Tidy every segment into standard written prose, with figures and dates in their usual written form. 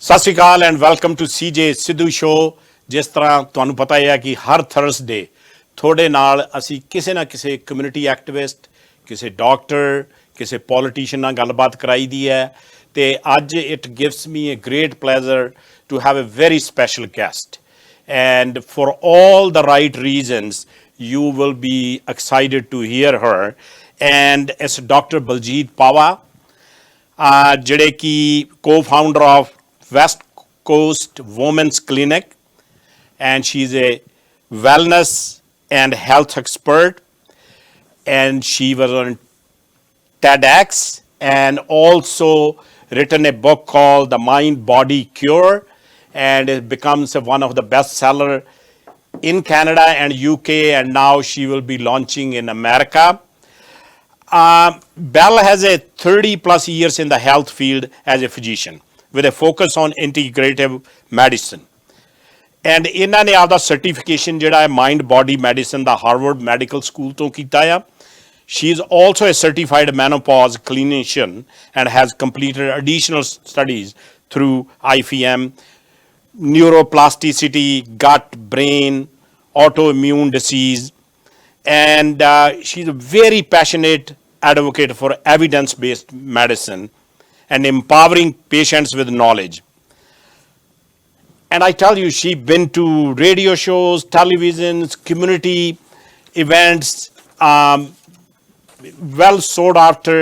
ਸਤਿ ਸ਼੍ਰੀ ਅਕਾਲ and welcome to CJ Sidhu show. ਜਿਸ ਤਰ੍ਹਾਂ ਤੁਹਾਨੂੰ ਪਤਾ ਹੈ ਕਿ ਹਰ ਥਰਸਡੇ ਤੁਹਾਡੇ ਨਾਲ ਅਸੀਂ ਕਿਸੇ ਨਾ ਕਿਸੇ ਕਮਿਊਨਿਟੀ ਐਕਟਿਵਿਸਟ, ਕਿਸੇ ਡਾਕਟਰ, ਕਿਸੇ ਪੋਲੀਟੀਸ਼ੀਅਨ ਨਾਲ ਗੱਲਬਾਤ ਕਰਾਈ ਦੀ ਹੈ। ਅਤੇ ਅੱਜ it gives me a great pleasure to have a very special guest and for all the right reasons you will be excited to hear her, and it's Dr. Baljeet Pawa, ਜਿਹੜੇ ਕਿ co-founder of Westcoast Women's Clinic, and she's a wellness and health expert, and she was on TEDx and also written a book called The Mind Body Cure, and it becomes one of the bestseller in Canada and UK, and now she will be launching in America. BAL has a 30 plus years in the health field as a physician with a focus on integrative medicine. And ਇਹਨਾਂ ਨੇ ਆਪਦਾ certification ਜਿਹੜਾ ਹੈ mind body medicine ਦਾ Harvard Medical School ਤੋਂ ਕੀਤਾ ਆ. She is also a certified menopause clinician and has completed additional studies through IFM, neuroplasticity, gut, brain, autoimmune disease, and she's a very passionate advocate for evidence-based medicine and empowering patients with knowledge. And I tell you, she's been to radio shows, televisions, community events, well sought after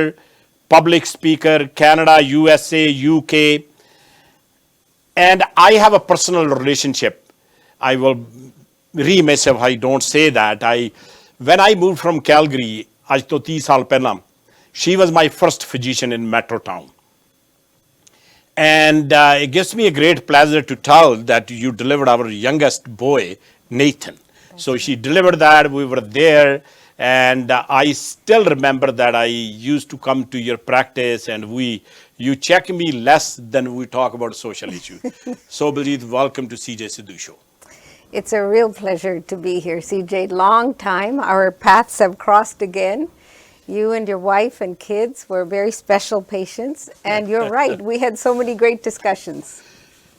public speaker, Canada, USA, UK. And I have a personal relationship. I will remiss if I don't say that. When I moved from Calgary, ਅੱਜ ਤੋਂ 30 ਸਾਲ ਪਹਿਲਾਂ, she was my first physician in Metro Town. And it gives me a great pleasure to tell that you delivered our youngest boy, Nathan. So she delivered that, we were there, and I still remember that I used to come to your practice and you check me less than we talk about social issues. So Baljeet, welcome to CJ Sidhu Show. It's a real pleasure to be here, CJ. Long time. Our paths have crossed again. You and your wife and kids were very special patients. And you're right, we had so many great discussions.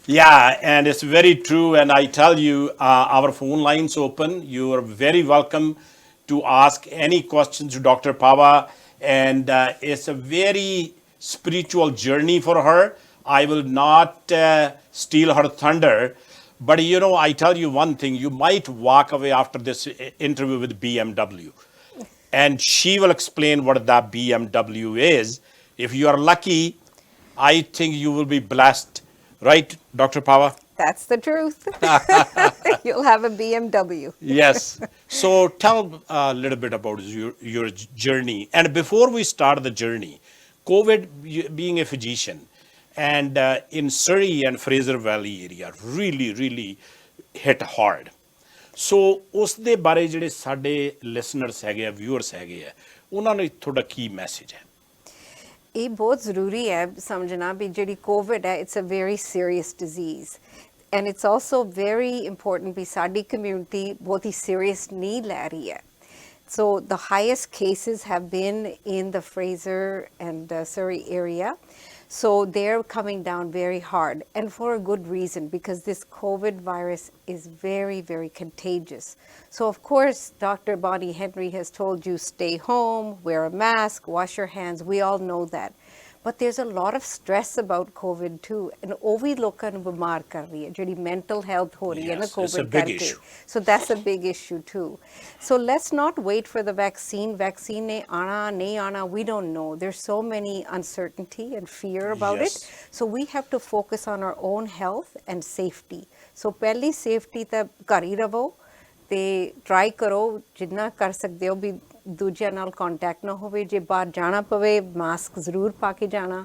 Yeah, and it's very true. And I tell you, our phone lines open. You are very welcome to ask any questions to Dr. Pawa. And it's a very spiritual journey for her. I will not steal her thunder. But you know, I tell you one thing, you might walk away after this interview with BMW. And she will explain what that BMW is. If you are lucky, I think you will be blessed. Right, Dr. Pawa? That's the truth. You'll have a BMW. Yes. So tell a little bit about your journey. And before we start the journey, COVID, being a physician, and in Surrey and Fraser Valley area really hit hard. So ਉਸ ਦੇ ਬਾਰੇ ਜਿਹੜੇ ਸਾਡੇ listeners ਹੈਗੇ ਆ, viewers ਹੈਗੇ ਆ, ਉਹਨਾਂ ਨੂੰ ਤੁਹਾਡਾ ਕੀ ਮੈਸੇਜ ਹੈ? ਇਹ ਬਹੁਤ ਜ਼ਰੂਰੀ ਹੈ ਸਮਝਣਾ ਵੀ ਜਿਹੜੀ COVID ਹੈ, it's a very serious disease. And it's also very important ਵੀ ਸਾਡੀ community ਬਹੁਤ ਹੀ serious ਨਹੀਂ ਲੈ ਰਹੀ ਹੈ. So the highest cases have been in the Fraser and Surrey area. So they're coming down very hard, and for a good reason, because this COVID virus is very contagious. So of course, Dr. Bonnie Henry has told you stay home, wear a mask, wash your hands. We all know that. But there's a lot of stress about COVID too, and ਉਹ ਵੀ ਲੋਕਾਂ ਨੂੰ ਬਿਮਾਰ ਕਰ ਰਹੀ ਹੈ, ਜਿਹੜੀ mental health ਹੋ ਰਹੀ ਹੈ ਨਾ COVID ਕਰਕੇ. So that's a big issue too. So let's not wait for the vaccine. Vaccine ne aana, nahi aana, we don't know. There's so many uncertainty and fear about it. So we have to focus on our own health and safety. So ਪਹਿਲੀ safety ਤਾਂ ਘਰ ਹੀ ਰਹੋ ਤੇ try ਕਰੋ ਜਿੰਨਾ ਕਰ ਸਕਦੇ ਹੋ ਵੀ ਦੂਜਿਆਂ ਨਾਲ ਕੰਟੈਕਟ ਨਾ ਹੋਵੇ, ਜੇ ਬਾਹਰ ਜਾਣਾ ਪਵੇ ਮਾਸਕ ਜ਼ਰੂਰ ਪਾ ਕੇ ਜਾਣਾ,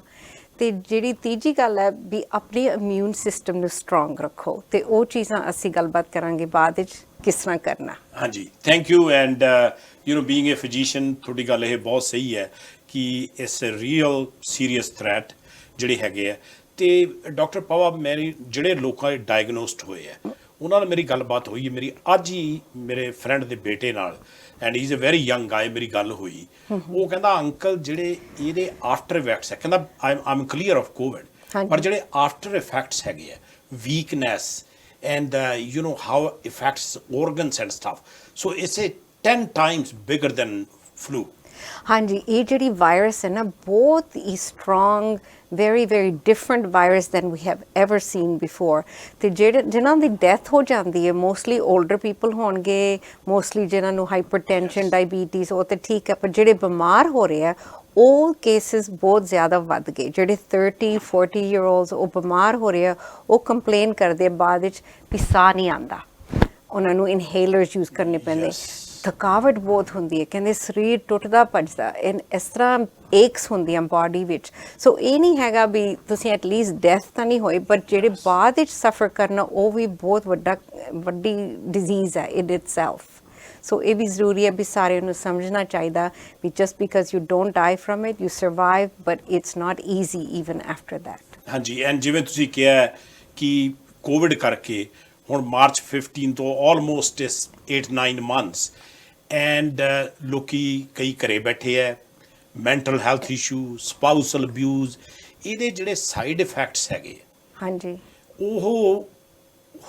ਤੇ ਜਿਹੜੀ ਤੀਜੀ ਗੱਲ ਹੈ ਵੀ ਆਪਣੇ ਇਮਿਊਨ ਸਿਸਟਮ ਨੂੰ ਸਟਰੋਂਗ ਰੱਖੋ, ਤੇ ਉਹ ਚੀਜ਼ਾਂ ਅਸੀਂ ਗੱਲਬਾਤ ਕਰਾਂਗੇ ਬਾਅਦ ਵਿੱਚ ਕਿਸ ਤਰ੍ਹਾਂ ਕਰਨਾ. ਹਾਂਜੀ, thank you. And you know being a physician, ਤੁਹਾਡੀ ਗੱਲ ਇਹ ਬਹੁਤ ਸਹੀ ਹੈ ਕਿ it's a real serious threat ਜਿਹੜੇ ਹੈਗੇ ਆ. ਤੇ ਡਾਕਟਰ ਪਾਵਾ, ਮੇਰੀ ਜਿਹੜੇ ਲੋਕਾਂ ਡਾਇਗਨੋਸਡ ਹੋਏ ਆ ਉਹਨਾਂ ਨਾਲ ਮੇਰੀ ਗੱਲਬਾਤ ਹੋਈ ਹੈ, ਮੇਰੀ ਅੱਜ ਹੀ ਮੇਰੇ ਫਰੈਂਡ ਦੇ ਬੇਟੇ ਨਾਲ, and he is a very young guy, ਮੇਰੀ ਗੱਲ ਹੋਈ. ਉਹ ਕਹਿੰਦਾ ਅੰਕਲ ਜਿਹੜੇ ਇਹਦੇ ਆਫਟਰ ਇਫੈਕਟਸ ਹੈ, ਕਹਿੰਦਾ I am clear of Covid, ਹਾਂਜੀ। ਪਰ ਜਿਹੜੇ ਆਫਟਰ ਇਫੈਕਟਸ ਹੈਗੇ ਆ, weakness and you know how affects organs and stuff, so it's a 10 times bigger than flu. ਹਾਂਜੀ, ਇਹ ਜਿਹੜੀ ਵਾਇਰਸ ਹੈ ਨਾ ਬਹੁਤ ਹੀ strong, very very different virus than we have ever seen before. ਅਤੇ ਜਿਨ੍ਹਾਂ ਦੀ ਡੈਥ ਹੋ ਜਾਂਦੀ ਹੈ ਮੋਸਟਲੀ ਓਲਡਰ ਪੀਪਲ ਹੋਣਗੇ, ਮੋਸਟਲੀ ਜਿਨ੍ਹਾਂ ਨੂੰ ਹਾਈਪਰਟੈਂਸ਼ਨ, ਡਾਇਬੀਟੀਜ਼, ਉਹ ਤਾਂ ਠੀਕ ਹੈ, ਪਰ ਜਿਹੜੇ ਬਿਮਾਰ ਹੋ ਰਹੇ ਆ ਉਹ ਕੇਸਿਸ ਬਹੁਤ ਜ਼ਿਆਦਾ ਵੱਧ ਗਏ। ਜਿਹੜੇ 30-40 ਈਅਰ ਓਲਡਸ ਉਹ ਬਿਮਾਰ ਹੋ ਰਹੇ ਆ, ਉਹ ਕੰਪਲੇਨ ਕਰਦੇ ਬਾਅਦ ਵਿੱਚ ਵੀ ਸਾਹ ਨਹੀਂ ਆਉਂਦਾ, ਉਹਨਾਂ ਨੂੰ ਇਨਹੇਲਰਸ ਯੂਜ਼ ਕਰਨੇ ਪੈਂਦੇ। ਥਕਾਵਟ ਬਹੁਤ ਹੁੰਦੀ ਹੈ, ਕਹਿੰਦੇ ਸਰੀਰ ਟੁੱਟਦਾ ਭੱਜਦਾ, ਇਸ ਤਰ੍ਹਾਂ ਏਕਸ ਹੁੰਦੀਆਂ ਬਾਡੀ ਵਿੱਚ। ਸੋ ਇਹ ਨਹੀਂ ਹੈਗਾ ਵੀ ਤੁਸੀਂ ਐਟਲੀਸਟ ਡੈਥ ਤਾਂ ਨਹੀਂ ਹੋਏ, ਪਰ ਜਿਹੜੇ ਬਾਅਦ ਵਿੱਚ ਸਫਰ ਕਰਨਾ ਉਹ ਵੀ ਬਹੁਤ ਵੱਡੀ ਡਿਜ਼ੀਜ਼ ਹੈ ਇਨ ਇਟਸੈਲਫ। ਸੋ ਇਹ ਵੀ ਜ਼ਰੂਰੀ ਹੈ ਵੀ ਸਾਰਿਆਂ ਨੂੰ ਸਮਝਣਾ ਚਾਹੀਦਾ ਵੀ just because you don't die from it, you survive, but it's not easy even after that. ਹਾਂਜੀ, ਐਂਡ ਜਿਵੇਂ ਤੁਸੀਂ ਕਿਹਾ ਕਿ ਕੋਵਿਡ ਕਰਕੇ ਹੁਣ ਮਾਰਚ 15 ਤੋਂ ਆਲਮੋਸਟ 8-9 ਮੰਥਸ, ਐਂਡ ਲੋਕੀ ਕਈ ਘਰੇ ਬੈਠੇ ਹੈ, mental health issue, spousal abuse, ਇਹਦੇ ਜਿਹੜੇ ਸਾਈਡ ਇਫੈਕਟਸ ਹੈਗੇ ਹਾਂਜੀ, ਉਹ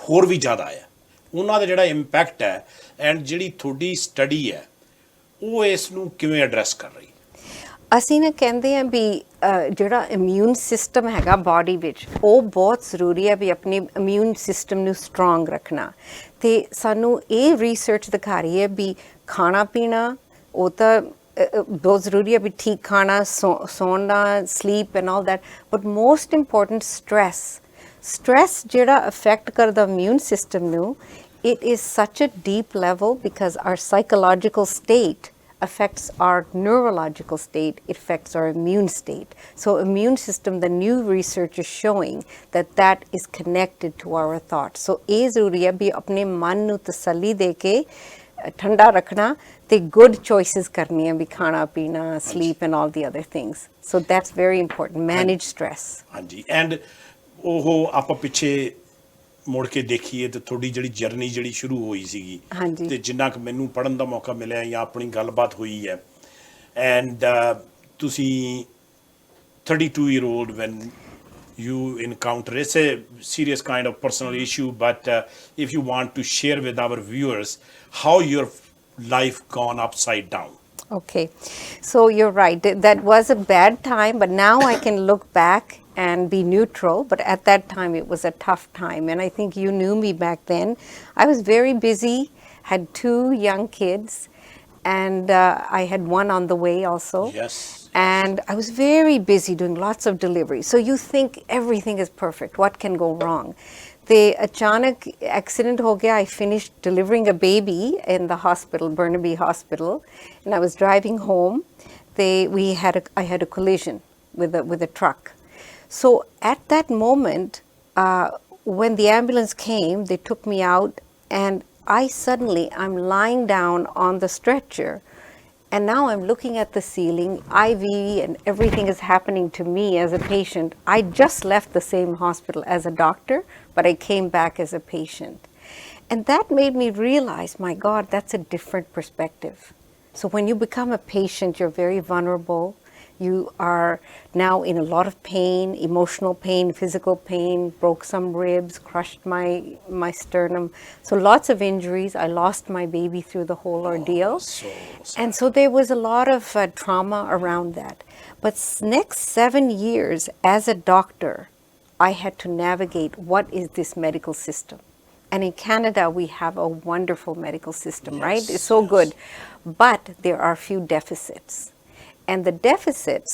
ਹੋਰ ਵੀ ਜ਼ਿਆਦਾ ਆ, ਉਹਨਾਂ ਦਾ ਜਿਹੜਾ ਇੰਪੈਕਟ ਹੈ, ਐਂਡ ਜਿਹੜੀ ਤੁਹਾਡੀ ਸਟੱਡੀ ਹੈ ਉਹ ਇਸ ਨੂੰ ਕਿਵੇਂ ਐਡਰੈਸ ਕਰ ਰਹੀ? ਅਸੀਂ ਨਾ ਕਹਿੰਦੇ ਹਾਂ ਵੀ ਜਿਹੜਾ ਇਮਿਊਨ ਸਿਸਟਮ ਹੈਗਾ ਬਾਡੀ ਵਿੱਚ, ਉਹ ਬਹੁਤ ਜ਼ਰੂਰੀ ਹੈ ਵੀ ਆਪਣੇ ਇਮਿਊਨ ਸਿਸਟਮ ਨੂੰ ਸਟਰੋਂਗ ਰੱਖਣਾ। ਅਤੇ ਸਾਨੂੰ ਇਹ ਰਿਸਰਚ ਦਿਖਾ ਰਹੀ ਹੈ ਵੀ ਖਾਣਾ ਪੀਣਾ ਉਹ ਤਾਂ ਬਹੁਤ ਜ਼ਰੂਰੀ ਹੈ ਵੀ ਠੀਕ ਖਾਣਾ, ਸੌਣਾ, sleep and all that, but most important stress ਜਿਹੜਾ ਅਫੈਕਟ ਕਰਦਾ ਇਮਿਊਨ ਸਿਸਟਮ ਨੂੰ, it is such a deep level because our psychological state affects our neurological state, it affects our immune state. So immune system, the new research is showing that is connected to our thoughts. So ਇਹ ਜ਼ਰੂਰੀ ਹੈ ਵੀ ਆਪਣੇ ਮਨ ਨੂੰ ਤਸੱਲੀ ਦੇ ਕੇ ਠੰਡਾ ਰੱਖਣਾ ਤੇ good choices ਕਰਨੀਆਂ ਵੀ ਖਾਣਾ ਪੀਣਾ, sleep and all the other things. So that's very important. Manage stress. ਹਾਂਜੀ, ਐਂਡ ਉਹ ਆਪਾਂ ਪਿੱਛੇ ਮੁੜ ਕੇ ਦੇਖੀਏ ਤੇ ਤੁਹਾਡੀ ਜਿਹੜੀ ਜਰਨੀ ਜਿਹੜੀ ਸ਼ੁਰੂ ਹੋਈ ਸੀਗੀ, ਤੇ ਜਿੰਨਾ ਕੁ ਮੈਨੂੰ ਪੜ੍ਹਨ ਦਾ ਮੌਕਾ ਮਿਲਿਆ ਜਾਂ ਆਪਣੀ ਗੱਲਬਾਤ ਹੋਈ ਹੈ, ਐਂਡ ਤੁਸੀਂ 32 year old when you encounter, it's a serious kind of personal issue, but if you want to share with our viewers how your life gone upside down. Okay, so you're right, that was a bad time, but now I can look back and be neutral, but at that time it was a tough time, and I think you knew me back then. I was very busy, had 2 young kids, and I had one on the way also. Yes. And I was very busy doing lots of deliveries. So you think everything is perfect, what can go wrong? The achanak accident ho gaya, I finished delivering a baby in the hospital, Burnaby Hospital, and I was driving home. I had a collision with a truck. So at that moment, when the ambulance came, they took me out, and I'm lying down on the stretcher, and now I'm looking at the ceiling, IV and everything is happening to me as a patient. I just left the same hospital as a doctor, but I came back as a patient. And that made me realize, my God, that's a different perspective. So when you become a patient, you're very vulnerable. You are now in a lot of pain, emotional pain, physical pain, broke some ribs, crushed my sternum. So lots of injuries. I lost my baby through the whole ordeal. And so there was a lot of trauma around that. But next 7 years as a doctor, I had to navigate what is this medical system. And in Canada, we have a wonderful medical system, right? It's so good. But there are a few deficits. And the deficits,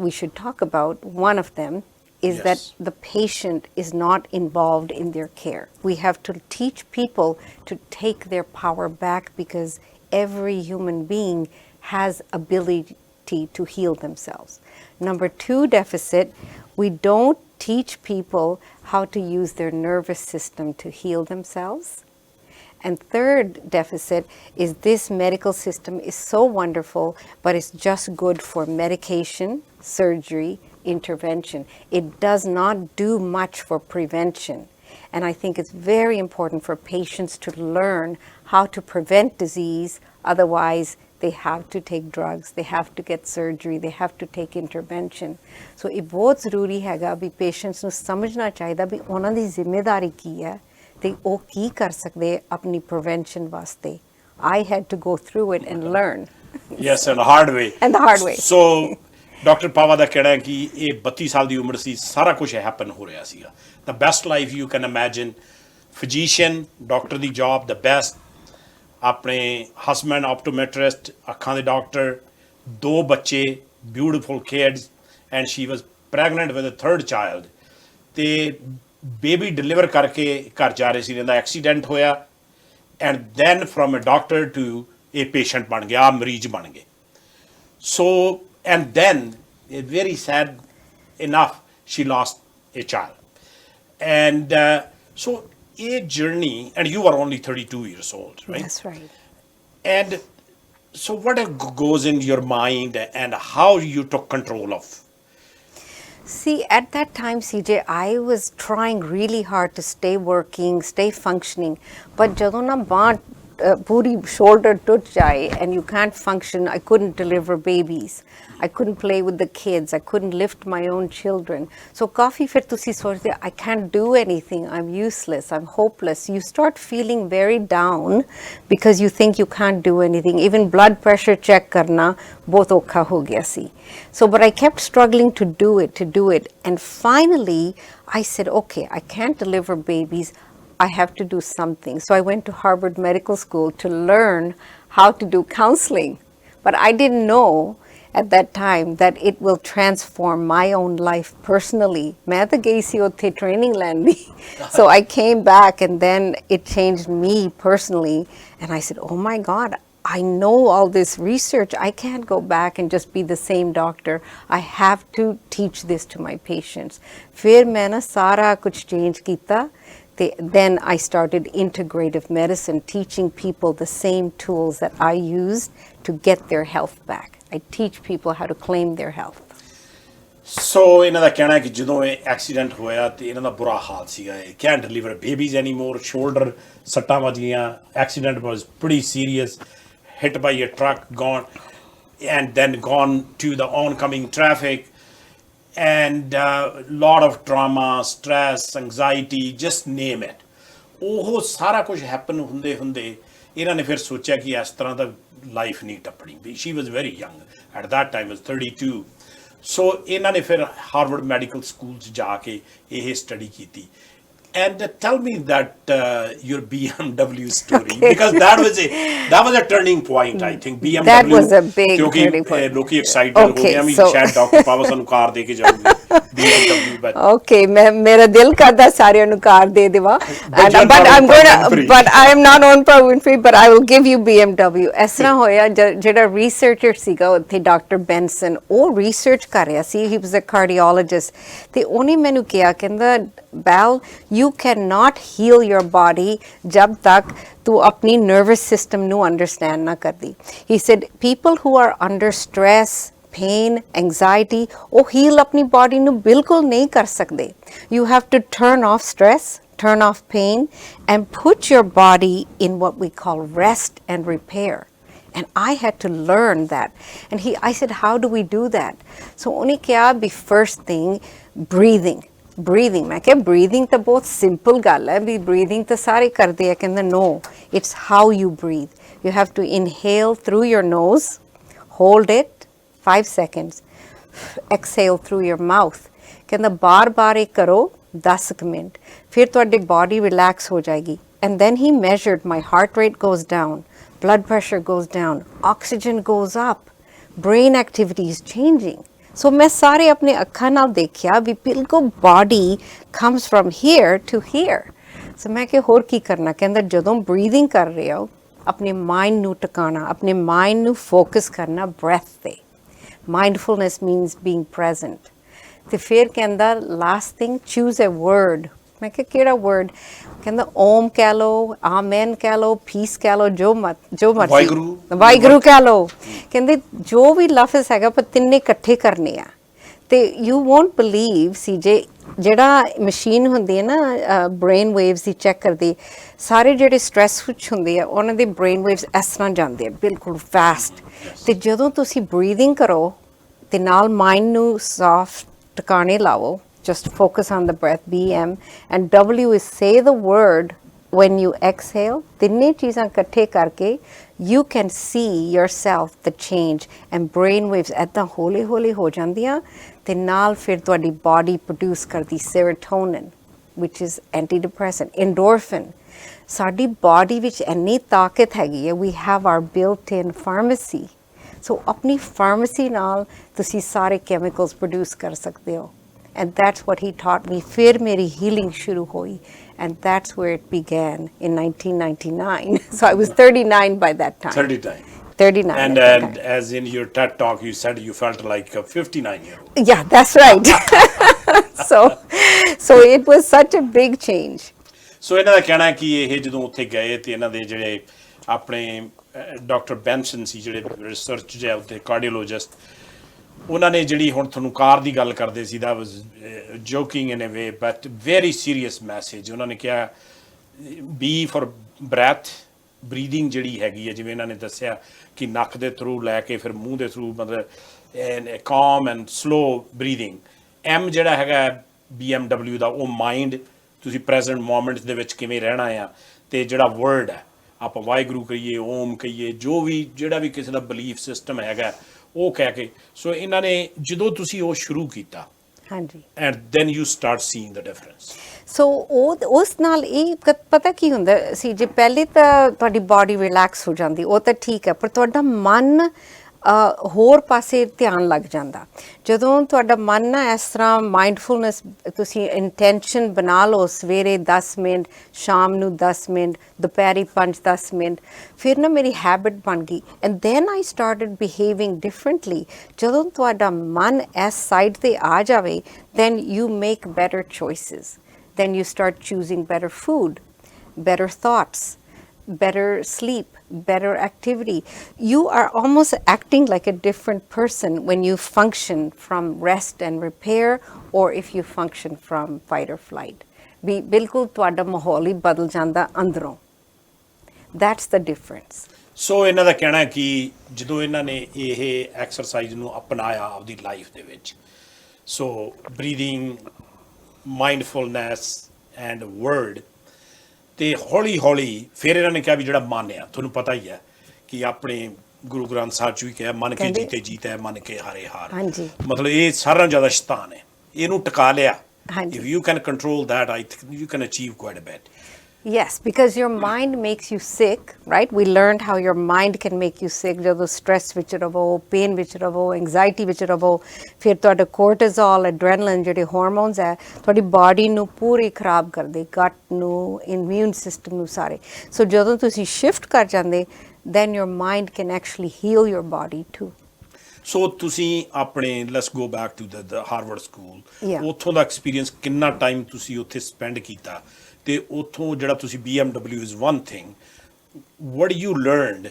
we should talk about, one of them is that the patient is not involved in their care. We have to teach people to take their power back, because every human being has ability to heal themselves. Number 2 deficit, we don't teach people how to use their nervous system to heal themselves. And third deficit is this medical system is so wonderful, but it's just good for medication, surgery, intervention. It does not do much for prevention. And I think it's very important for patients to learn how to prevent disease, otherwise they have to take drugs, they have to get surgery, they have to take intervention. So ਇਹ ਬਹੁਤ ਜ਼ਰੂਰੀ ਹੈਗਾ ਵੀ patients ਨੂੰ ਸਮਝਣਾ ਚਾਹੀਦਾ ਵੀ ਉਹਨਾਂ ਦੀ ਜ਼ਿੰਮੇਵਾਰੀ ਕੀ ਹੈ ਤੇ ਉਹ ਕੀ ਕਰ ਸਕਦੇ ਆਪਣੀ ਪ੍ਰੀਵੈਂਸ਼ਨ ਵਾਸਤੇ. I had to go through it and learn. Yes, and the hard way. And the hard way. So, Dr. Pawa ਦਾ ਕਹਿਣਾ ਹੈ ਕਿ ਇਹ 32 ਸਾਲ ਦੀ ਉਮਰ ਸੀ, ਸਾਰਾ ਕੁਝ ਹੈਪਨ ਹੋ ਰਿਹਾ ਸੀਗਾ. The best life you can imagine. Physician, doctor the job, the best. ਆਪਣੇ husband, optometrist, ਅੱਖਾਂ ਦੇ doctor, 2 ਬੱਚੇ, beautiful kids, and she was pregnant with a 3rd child. ਤੇ ਬੇਬੀ ਡਿਲੀਵਰ ਕਰਕੇ ਘਰ ਜਾ ਰਹੇ ਸੀ, ਇਹਦਾ ਐਕਸੀਡੈਂਟ ਹੋਇਆ, and then from a doctor to a patient ਬਣ ਗਿਆ, ਮਰੀਜ਼ ਬਣ ਗਏ. So, and then, very sad enough, she lost a child. And so, a journey, and you were only 32 years old, right? That's right. And so what goes in your mind and how you took control of? See, at that time, CJ, I was trying really hard to stay working, stay functioning. But ਜਦੋਂ ਨਾ ਬਾਂਹ ਪੂਰੀ shoulder ਟੁੱਟ ਜਾਏ and you can't function, I couldn't deliver babies. I couldn't play with the kids. I couldn't lift my own children. So ਕਾਫੀ ਫਿਰ ਤੁਸੀਂ ਸੋਚਦੇ I can't do anything. I'm useless. I'm hopeless. You start feeling very down because you think you can't do anything. Even blood pressure check ਕਰਨਾ ਬਹੁਤ ਔਖਾ ਹੋ ਗਿਆ ਸੀ. So, but I kept struggling to do it. And finally, I said, okay, I can't deliver babies. I have to do something. So I went to Harvard Medical School to learn how to do counseling. But I didn't know at that time that it will transform my own life personally. मैं तो गई सी उत्थे training ਲੈਣ ਲਈ. So I came back and then it changed me personally. And I said, oh my God, I know all this research. I can't go back and just be the same doctor. I have to teach this to my patients. फिर मैं ना सारा कुछ change ਕੀਤਾ. Then I started integrative medicine, teaching people the same tools that I used to get their health back. I teach people how to claim their health. So ਇਹਨਾਂ ਦਾ ਕਹਿਣਾ ਹੈ ਕਿ ਜਦੋਂ ਇਹ ਐਕਸੀਡੈਂਟ ਹੋਇਆ ਤੇ ਇਹਨਾਂ ਦਾ ਬੁਰਾ ਹਾਲ ਸੀਗਾ, ਇਹ can't deliver babies anymore, shoulder ਸੱਟਾਂ ਵੱਜੀਆਂ, accident was pretty serious, hit by a truck, gone, and then gone to the oncoming traffic. And lot of trauma, stress, anxiety, just name it. ਉਹ ਸਾਰਾ ਕੁਝ ਹੈਪਨ ਹੁੰਦੇ ਇਹਨਾਂ ਨੇ ਫਿਰ ਸੋਚਿਆ ਕਿ ਇਸ ਤਰ੍ਹਾਂ ਦਾ ਲਾਈਫ ਨਹੀਂ ਟੱਪਣੀ. She was very young at that time, was 32. So ਇਹਨਾਂ ਨੇ ਫਿਰ ਹਾਰਵਰਡ ਮੈਡੀਕਲ ਸਕੂਲ 'ਚ ਜਾ ਕੇ ਇਹ ਸਟੱਡੀ ਕੀਤੀ. And tell me that your BMW story, because that was a turning point, I think. BMW. That was a big turning point. ਲੋਕੀ excited ਹੋ ਗਏ ਆ ਵੀ ਸ਼ਾਇਦ ਡਾਕਟਰ ਪਾਵਾ ਸਾਨੂੰ ਕਾਰ ਦੇ ਕੇ ਜਾਊਗੇ BMW. But okay, ਮੇਰਾ ਦਿਲ ਕਰਦਾ ਸਾਰਿਆਂ ਨੂੰ ਕਾਰ ਦੇ ਦੇਵਾ. But I am not on Winfrey, but I will give you BMW. ਇਸ ਤਰ੍ਹਾਂ ਹੋਇਆ ਜਿਹੜਾ researcher ਸੀਗਾ ਉੱਥੇ ਡਾਕਟਰ ਬੈਂਸਨ, ਉਹ research ਕਰ ਰਿਹਾ ਸੀ. He was a cardiologist. ਤੇ ਉਹਨੇ ਮੈਨੂੰ ਕਿਹਾ, ਕਹਿੰਦਾ BAL, you cannot heal your body jab tak tu apni nervous system nu understand na kardi. He said people who are under stress, pain, anxiety, oh heal apni body nu bilkul nahi kar sakde. You have to turn off stress, turn off pain, and put your body in what we call rest and repair. And I had to learn that. And I said, how do we do that? So only kya be first thing, breathing. ਮੈਂ ਕਿਹਾ breathing ਤਾਂ ਬਹੁਤ simple ਗੱਲ ਹੈ ਵੀ breathing ਤਾਂ ਸਾਰੇ ਕਰਦੇ ਆ. ਕਹਿੰਦਾ no, it's how you breathe. You have to inhale through your nose, hold it 5 seconds, exhale through your mouth. ਕਹਿੰਦਾ ਬਾਰ-ਬਾਰ ਇਹ ਕਰੋ 10 ਮਿੰਟ, ਫਿਰ ਤੁਹਾਡੀ body relax ਹੋ ਜਾਏਗੀ. And then he measured my heart rate goes down, blood pressure goes down, oxygen goes up, brain activity is changing. So मैं सारे अपने ਅੱਖਾਂ ਨਾਲ ਦੇਖਿਆ ਵੀ ਬਿਲਕੁਲ body comes from here to here. So ਮੈਂ ਕਿ ਹੋਰ ਕੀ ਕਰਨਾ? ਕਹਿੰਦਾ ਜਦੋਂ breathing ਕਰ ਰਹੇ ਹੋ ਆਪਣੇ mind ਨੂੰ ਟਿਕਾਣਾ, ਆਪਣੇ mind ਨੂੰ focus ਕਰਨਾ breath ਤੇ. Mindfulness means being present. ਤੇ ਫਿਰ ਕਹਿੰਦਾ last thing, choose a word. ਮੈਂ ਕਿਹਾ ਕਿਹੜਾ word? ਕਹਿੰਦਾ ਓਮ ਕਹਿ ਲਓ, ਆਮੈਨ ਕਹਿ ਲਓ, ਪੀਸ ਕਹਿ ਲਓ, ਜੋ ਮਰਜ਼ੀ ਵਾਹਿਗੁਰੂ ਕਹਿ ਲਓ. ਕਹਿੰਦੇ ਜੋ ਵੀ ਲਫ਼ਜ਼ ਹੈਗਾ ਪਰ ਤਿੰਨੇ ਇਕੱਠੇ ਕਰਨੇ ਆ ਤੇ you won't believe ਸੀਜੇ ਜਿਹੜਾ ਮਸ਼ੀਨ ਹੁੰਦੀ ਹੈ ਨਾ ਬ੍ਰੇਨ ਵੇਵਸ ਦੀ ਚੈੱਕ ਕਰਦੀ ਸਾਰੇ ਜਿਹੜੇ ਸਟ੍ਰੈਸ ਵਿੱਚ ਹੁੰਦੇ ਆ ਉਹਨਾਂ ਦੇ ਬ੍ਰੇਨ ਵੇਵਸ ਇਸ ਤਰ੍ਹਾਂ ਜਾਂਦੇ ਆ ਬਿਲਕੁਲ ਫਾਸਟ ਤੇ ਜਦੋਂ ਤੁਸੀਂ ਬਰੀਥਿੰਗ ਕਰੋ ਤੇ ਨਾਲ ਮਾਈਂਡ ਨੂੰ ਸਾਫ ਟਿਕਾਣੇ ਲਾਓ just focus on the breath BM and W is say the word when you exhale ਤਿੰਨੇ ਚੀਜ਼ਾਂ ਇਕੱਠੇ ਕਰਕੇ you can see yourself the change and brain waves ਏਦਾਂ ਹੌਲੀ ਹੌਲੀ ਹੋ ਜਾਂਦੀਆਂ ਤੇ ਨਾਲ ਫਿਰ ਤੁਹਾਡੀ body produce ਕਰਦੀ serotonin which is antidepressant endorphin ਸਾਡੀ body ਵਿੱਚ ਇੰਨੀ ਤਾਕਤ ਹੈਗੀ ਹੈ we have our built-in pharmacy so ਆਪਣੀ pharmacy ਨਾਲ ਤੁਸੀਂ ਸਾਰੇ chemicals produce ਕਰ ਸਕਦੇ ਹੋ and that's what he taught me ਫਿਰ ਮੇਰੀ healing ਸ਼ੁਰੂ ਹੋਈ and that's where it began in 1999 so I was 39 by that time 39 and as in your TED talk you said you felt like a 59-year-old yeah that's right so it was such a big change so ਇਹਨਾਂ ਦਾ ਕਹਿਣਾ ਕਿ ਇਹ ਜਦੋਂ ਉੱਥੇ ਗਏ ਤੇ ਇਹਨਾਂ ਦੇ ਜਿਹੜੇ ਆਪਣੇ ਡਾਕਟਰ ਬੈਂਸਨ ਸੀ ਜਿਹੜੇ ਰਿਸਰਚ ਜੇ ਉੱਤੇ ਕਾਰਡੀਓਲੋਜਿਸਟ ਉਹਨਾਂ ਨੇ ਜਿਹੜੀ ਹੁਣ ਤੁਹਾਨੂੰ ਕਾਰ ਦੀ ਗੱਲ ਕਰਦੇ ਸੀ that was joking in a way but very serious message ਉਹਨਾਂ ਨੇ ਕਿਹਾ B for breath breathing ਜਿਹੜੀ ਹੈਗੀ ਹੈ ਜਿਵੇਂ ਇਹਨਾਂ ਨੇ ਦੱਸਿਆ ਕਿ ਨੱਕ ਦੇ ਥਰੂ ਲੈ ਕੇ ਫਿਰ ਮੂੰਹ ਦੇ ਥਰੂ ਮਤਲਬ calm and slow breathing M ਜਿਹੜਾ ਹੈਗਾ BMW ਦਾ ਉਹ ਮਾਈਂਡ ਤੁਸੀਂ ਪ੍ਰੈਜ਼ੈਂਟ ਮੋਮੈਂਟ ਦੇ ਵਿੱਚ ਕਿਵੇਂ ਰਹਿਣਾ ਆ ਤੇ ਜਿਹੜਾ ਵਰਡ ਹੈ ਆਪਾਂ ਵਾਹਿਗੁਰੂ ਕਹੀਏ ਓਮ ਕਹੀਏ ਜੋ ਵੀ ਜਿਹੜਾ ਵੀ ਕਿਸੇ ਦਾ ਬਲੀਫ ਸਿਸਟਮ ਹੈਗਾ ਉਹ ਕਹਿ ਕੇ ਸੋ ਇਹਨਾਂ ਨੇ ਜਦੋਂ ਤੁਸੀਂ ਉਹ ਸ਼ੁਰੂ ਕੀਤਾ ਹਾਂਜੀ and then you start seeing the difference so ਉਹ ਉਸ ਨਾਲ ਇਹ ਪਤਾ ਕੀ ਹੁੰਦਾ ਸੀ ਜੇ ਪਹਿਲੇ ਤਾਂ ਤੁਹਾਡੀ ਬਾਡੀ ਰਿਲੈਕਸ ਹੋ ਜਾਂਦੀ ਉਹ ਤਾਂ ਠੀਕ ਹੈ ਪਰ ਤੁਹਾਡਾ ਮਨ ਹੋਰ ਪਾਸੇ ਧਿਆਨ ਲੱਗ ਜਾਂਦਾ ਜਦੋਂ ਤੁਹਾਡਾ ਮਨ ਨਾ ਇਸ ਤਰ੍ਹਾਂ ਮਾਈਂਡਫੁਲਨੈਸ ਤੁਸੀਂ ਇੰਟੈਂਸ਼ਨ ਬਣਾ ਲਓ ਸਵੇਰੇ 10 ਮਿੰਟ ਸ਼ਾਮ ਨੂੰ 10 ਮਿੰਟ ਦੁਪਹਿਰੀ 5-10 ਮਿੰਟ ਫਿਰ ਨਾ ਮੇਰੀ ਹੈਬਿਟ ਬਣ ਗਈ and then I started behaving differently ਜਦੋਂ ਤੁਹਾਡਾ ਮਨ ਇਸ ਸਾਈਡ ਤੇ ਆ ਜਾਵੇ then you make better choices then you start choosing better food, better thoughts, better sleep, better activity. You are almost acting like a different person when you function from rest and repair or if you function from fight or flight. ਬਿਲਕੁਲ ਤੁਹਾਡਾ ਮਾਹੌਲ ਹੀ ਬਦਲ ਜਾਂਦਾ ਅੰਦਰੋਂ that's the difference. ਸੋ ਇਹਨਾਂ ਦਾ ਕਹਿਣਾ ਕਿ ਜਦੋਂ ਇਹਨਾਂ ਨੇ ਇਹ ਐਕਸਰਸਾਈਜ਼ ਨੂੰ ਅਪਣਾਇਆ ਆਪਦੀ ਲਾਈਫ ਦੇ ਵਿੱਚ ਸੋ ਬਰੀਥਿੰਗ ਮਾਈਂਡਫੁਲਨੈਸ ਐਂਡ ਵਰਡ ਤੇ ਹੌਲੀ ਹੌਲੀ ਫਿਰ ਇਹਨਾਂ ਨੇ ਕਿਹਾ ਵੀ ਜਿਹੜਾ ਮਨ ਆ ਤੁਹਾਨੂੰ ਪਤਾ ਹੀ ਹੈ ਕਿ ਆਪਣੇ ਗੁਰੂ ਗ੍ਰੰਥ ਸਾਹਿਬ 'ਚ ਵੀ ਕਿਹਾ ਮਨ ਕੇ ਜੀਤੇ ਜੀਤ ਹੈ ਮਨ ਕੇ ਹਾਰੇ ਹਾਰ ਮਤਲਬ ਇਹ ਸਾਰਿਆਂ ਨਾਲੋਂ ਜ਼ਿਆਦਾ ਸ਼ੈਤਾਨ ਹੈ ਇਹਨੂੰ ਟਿਕਾ ਲਿਆ if you can control that I think you can achieve quite a bit. Yes, because your mind makes you sick, right? We learned how your mind can make you sick. ਜਦੋਂ stress ਵਿੱਚ ਰਵੋ, pain ਵਿੱਚ ਰਵੋ, anxiety ਵਿੱਚ ਰਵੋ, ਫਿਰ ਤੁਹਾਡਾ cortisol, adrenaline ਜਿਹੜੇ hormones ਹੈ, ਤੁਹਾਡੀ body ਨੂੰ ਪੂਰੀ ਖਰਾਬ ਕਰਦੇ, gut ਨੂੰ, immune system ਨੂੰ ਸਾਰੇ. So ਜਦੋਂ ਤੁਸੀਂ shift ਕਰ ਜਾਂਦੇ, then your mind can actually heal your body too. So ਤੁਸੀਂ ਆਪਣੇ let's go back to the Harvard school. ਉੱਥੋਂ ਦਾ experience ਕਿੰਨਾ time ਤੁਸੀਂ ਉੱਥੇ spend ਕੀਤਾ? ਤੇ ਉੱਥੋਂ ਜਿਹੜਾ ਤੁਸੀਂ BMW is one thing what you learned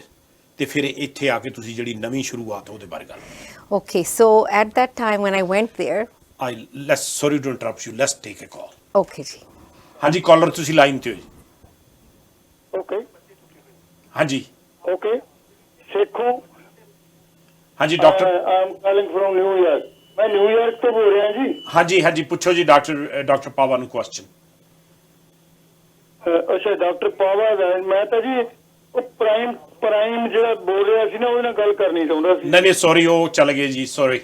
ਤੇ ਫਿਰ ਇੱਥੇ ਆ ਕੇ ਤੁਸੀਂ ਜਿਹੜੀ ਨਵੀਂ ਸ਼ੁਰੂਆਤ ਉਹਦੇ ਬਾਰੇ ਗੱਲ Okay, so at that time when I went there sorry to interrupt you let's take a call. Okay ਜੀ ਹਾਂਜੀ ਕਾਲਰ ਤੁਸੀਂ ਲਾਈਨ ਤੇ ਹੋ ਜੀ Okay. ਹਾਂਜੀ Okay. ਸੇਖੋ ਹਾਂਜੀ doctor I'm calling from New York. ਮੈਂ ਨਿਊਯਾਰਕ ਤੋਂ ਬੋਲ ਰਿਹਾ ਜੀ ਹਾਂਜੀ ਪੁੱਛੋ ਜੀ ਡਾਕਟਰ ਪਾਵਾ ਨੂੰ ਕੁਐਸਚਨ ਅੱਛਾ ਡਾਕਟਰ ਪਾਵਾ ਦਾ ਮੈਂ ਤਾਂ ਜੀ ਉਹ ਪ੍ਰਾਈਮ ਜਿਹੜਾ ਬੋਲ ਰਿਹਾ ਸੀ ਨਾ ਉਹਦੇ ਨਾਲ ਗੱਲ ਕਰਨੀ ਚਾਹੁੰਦਾ ਸੀ ਨਹੀਂ ਸੌਰੀ ਉਹ ਚੱਲ ਗਏ ਜੀ ਸੌਰੀ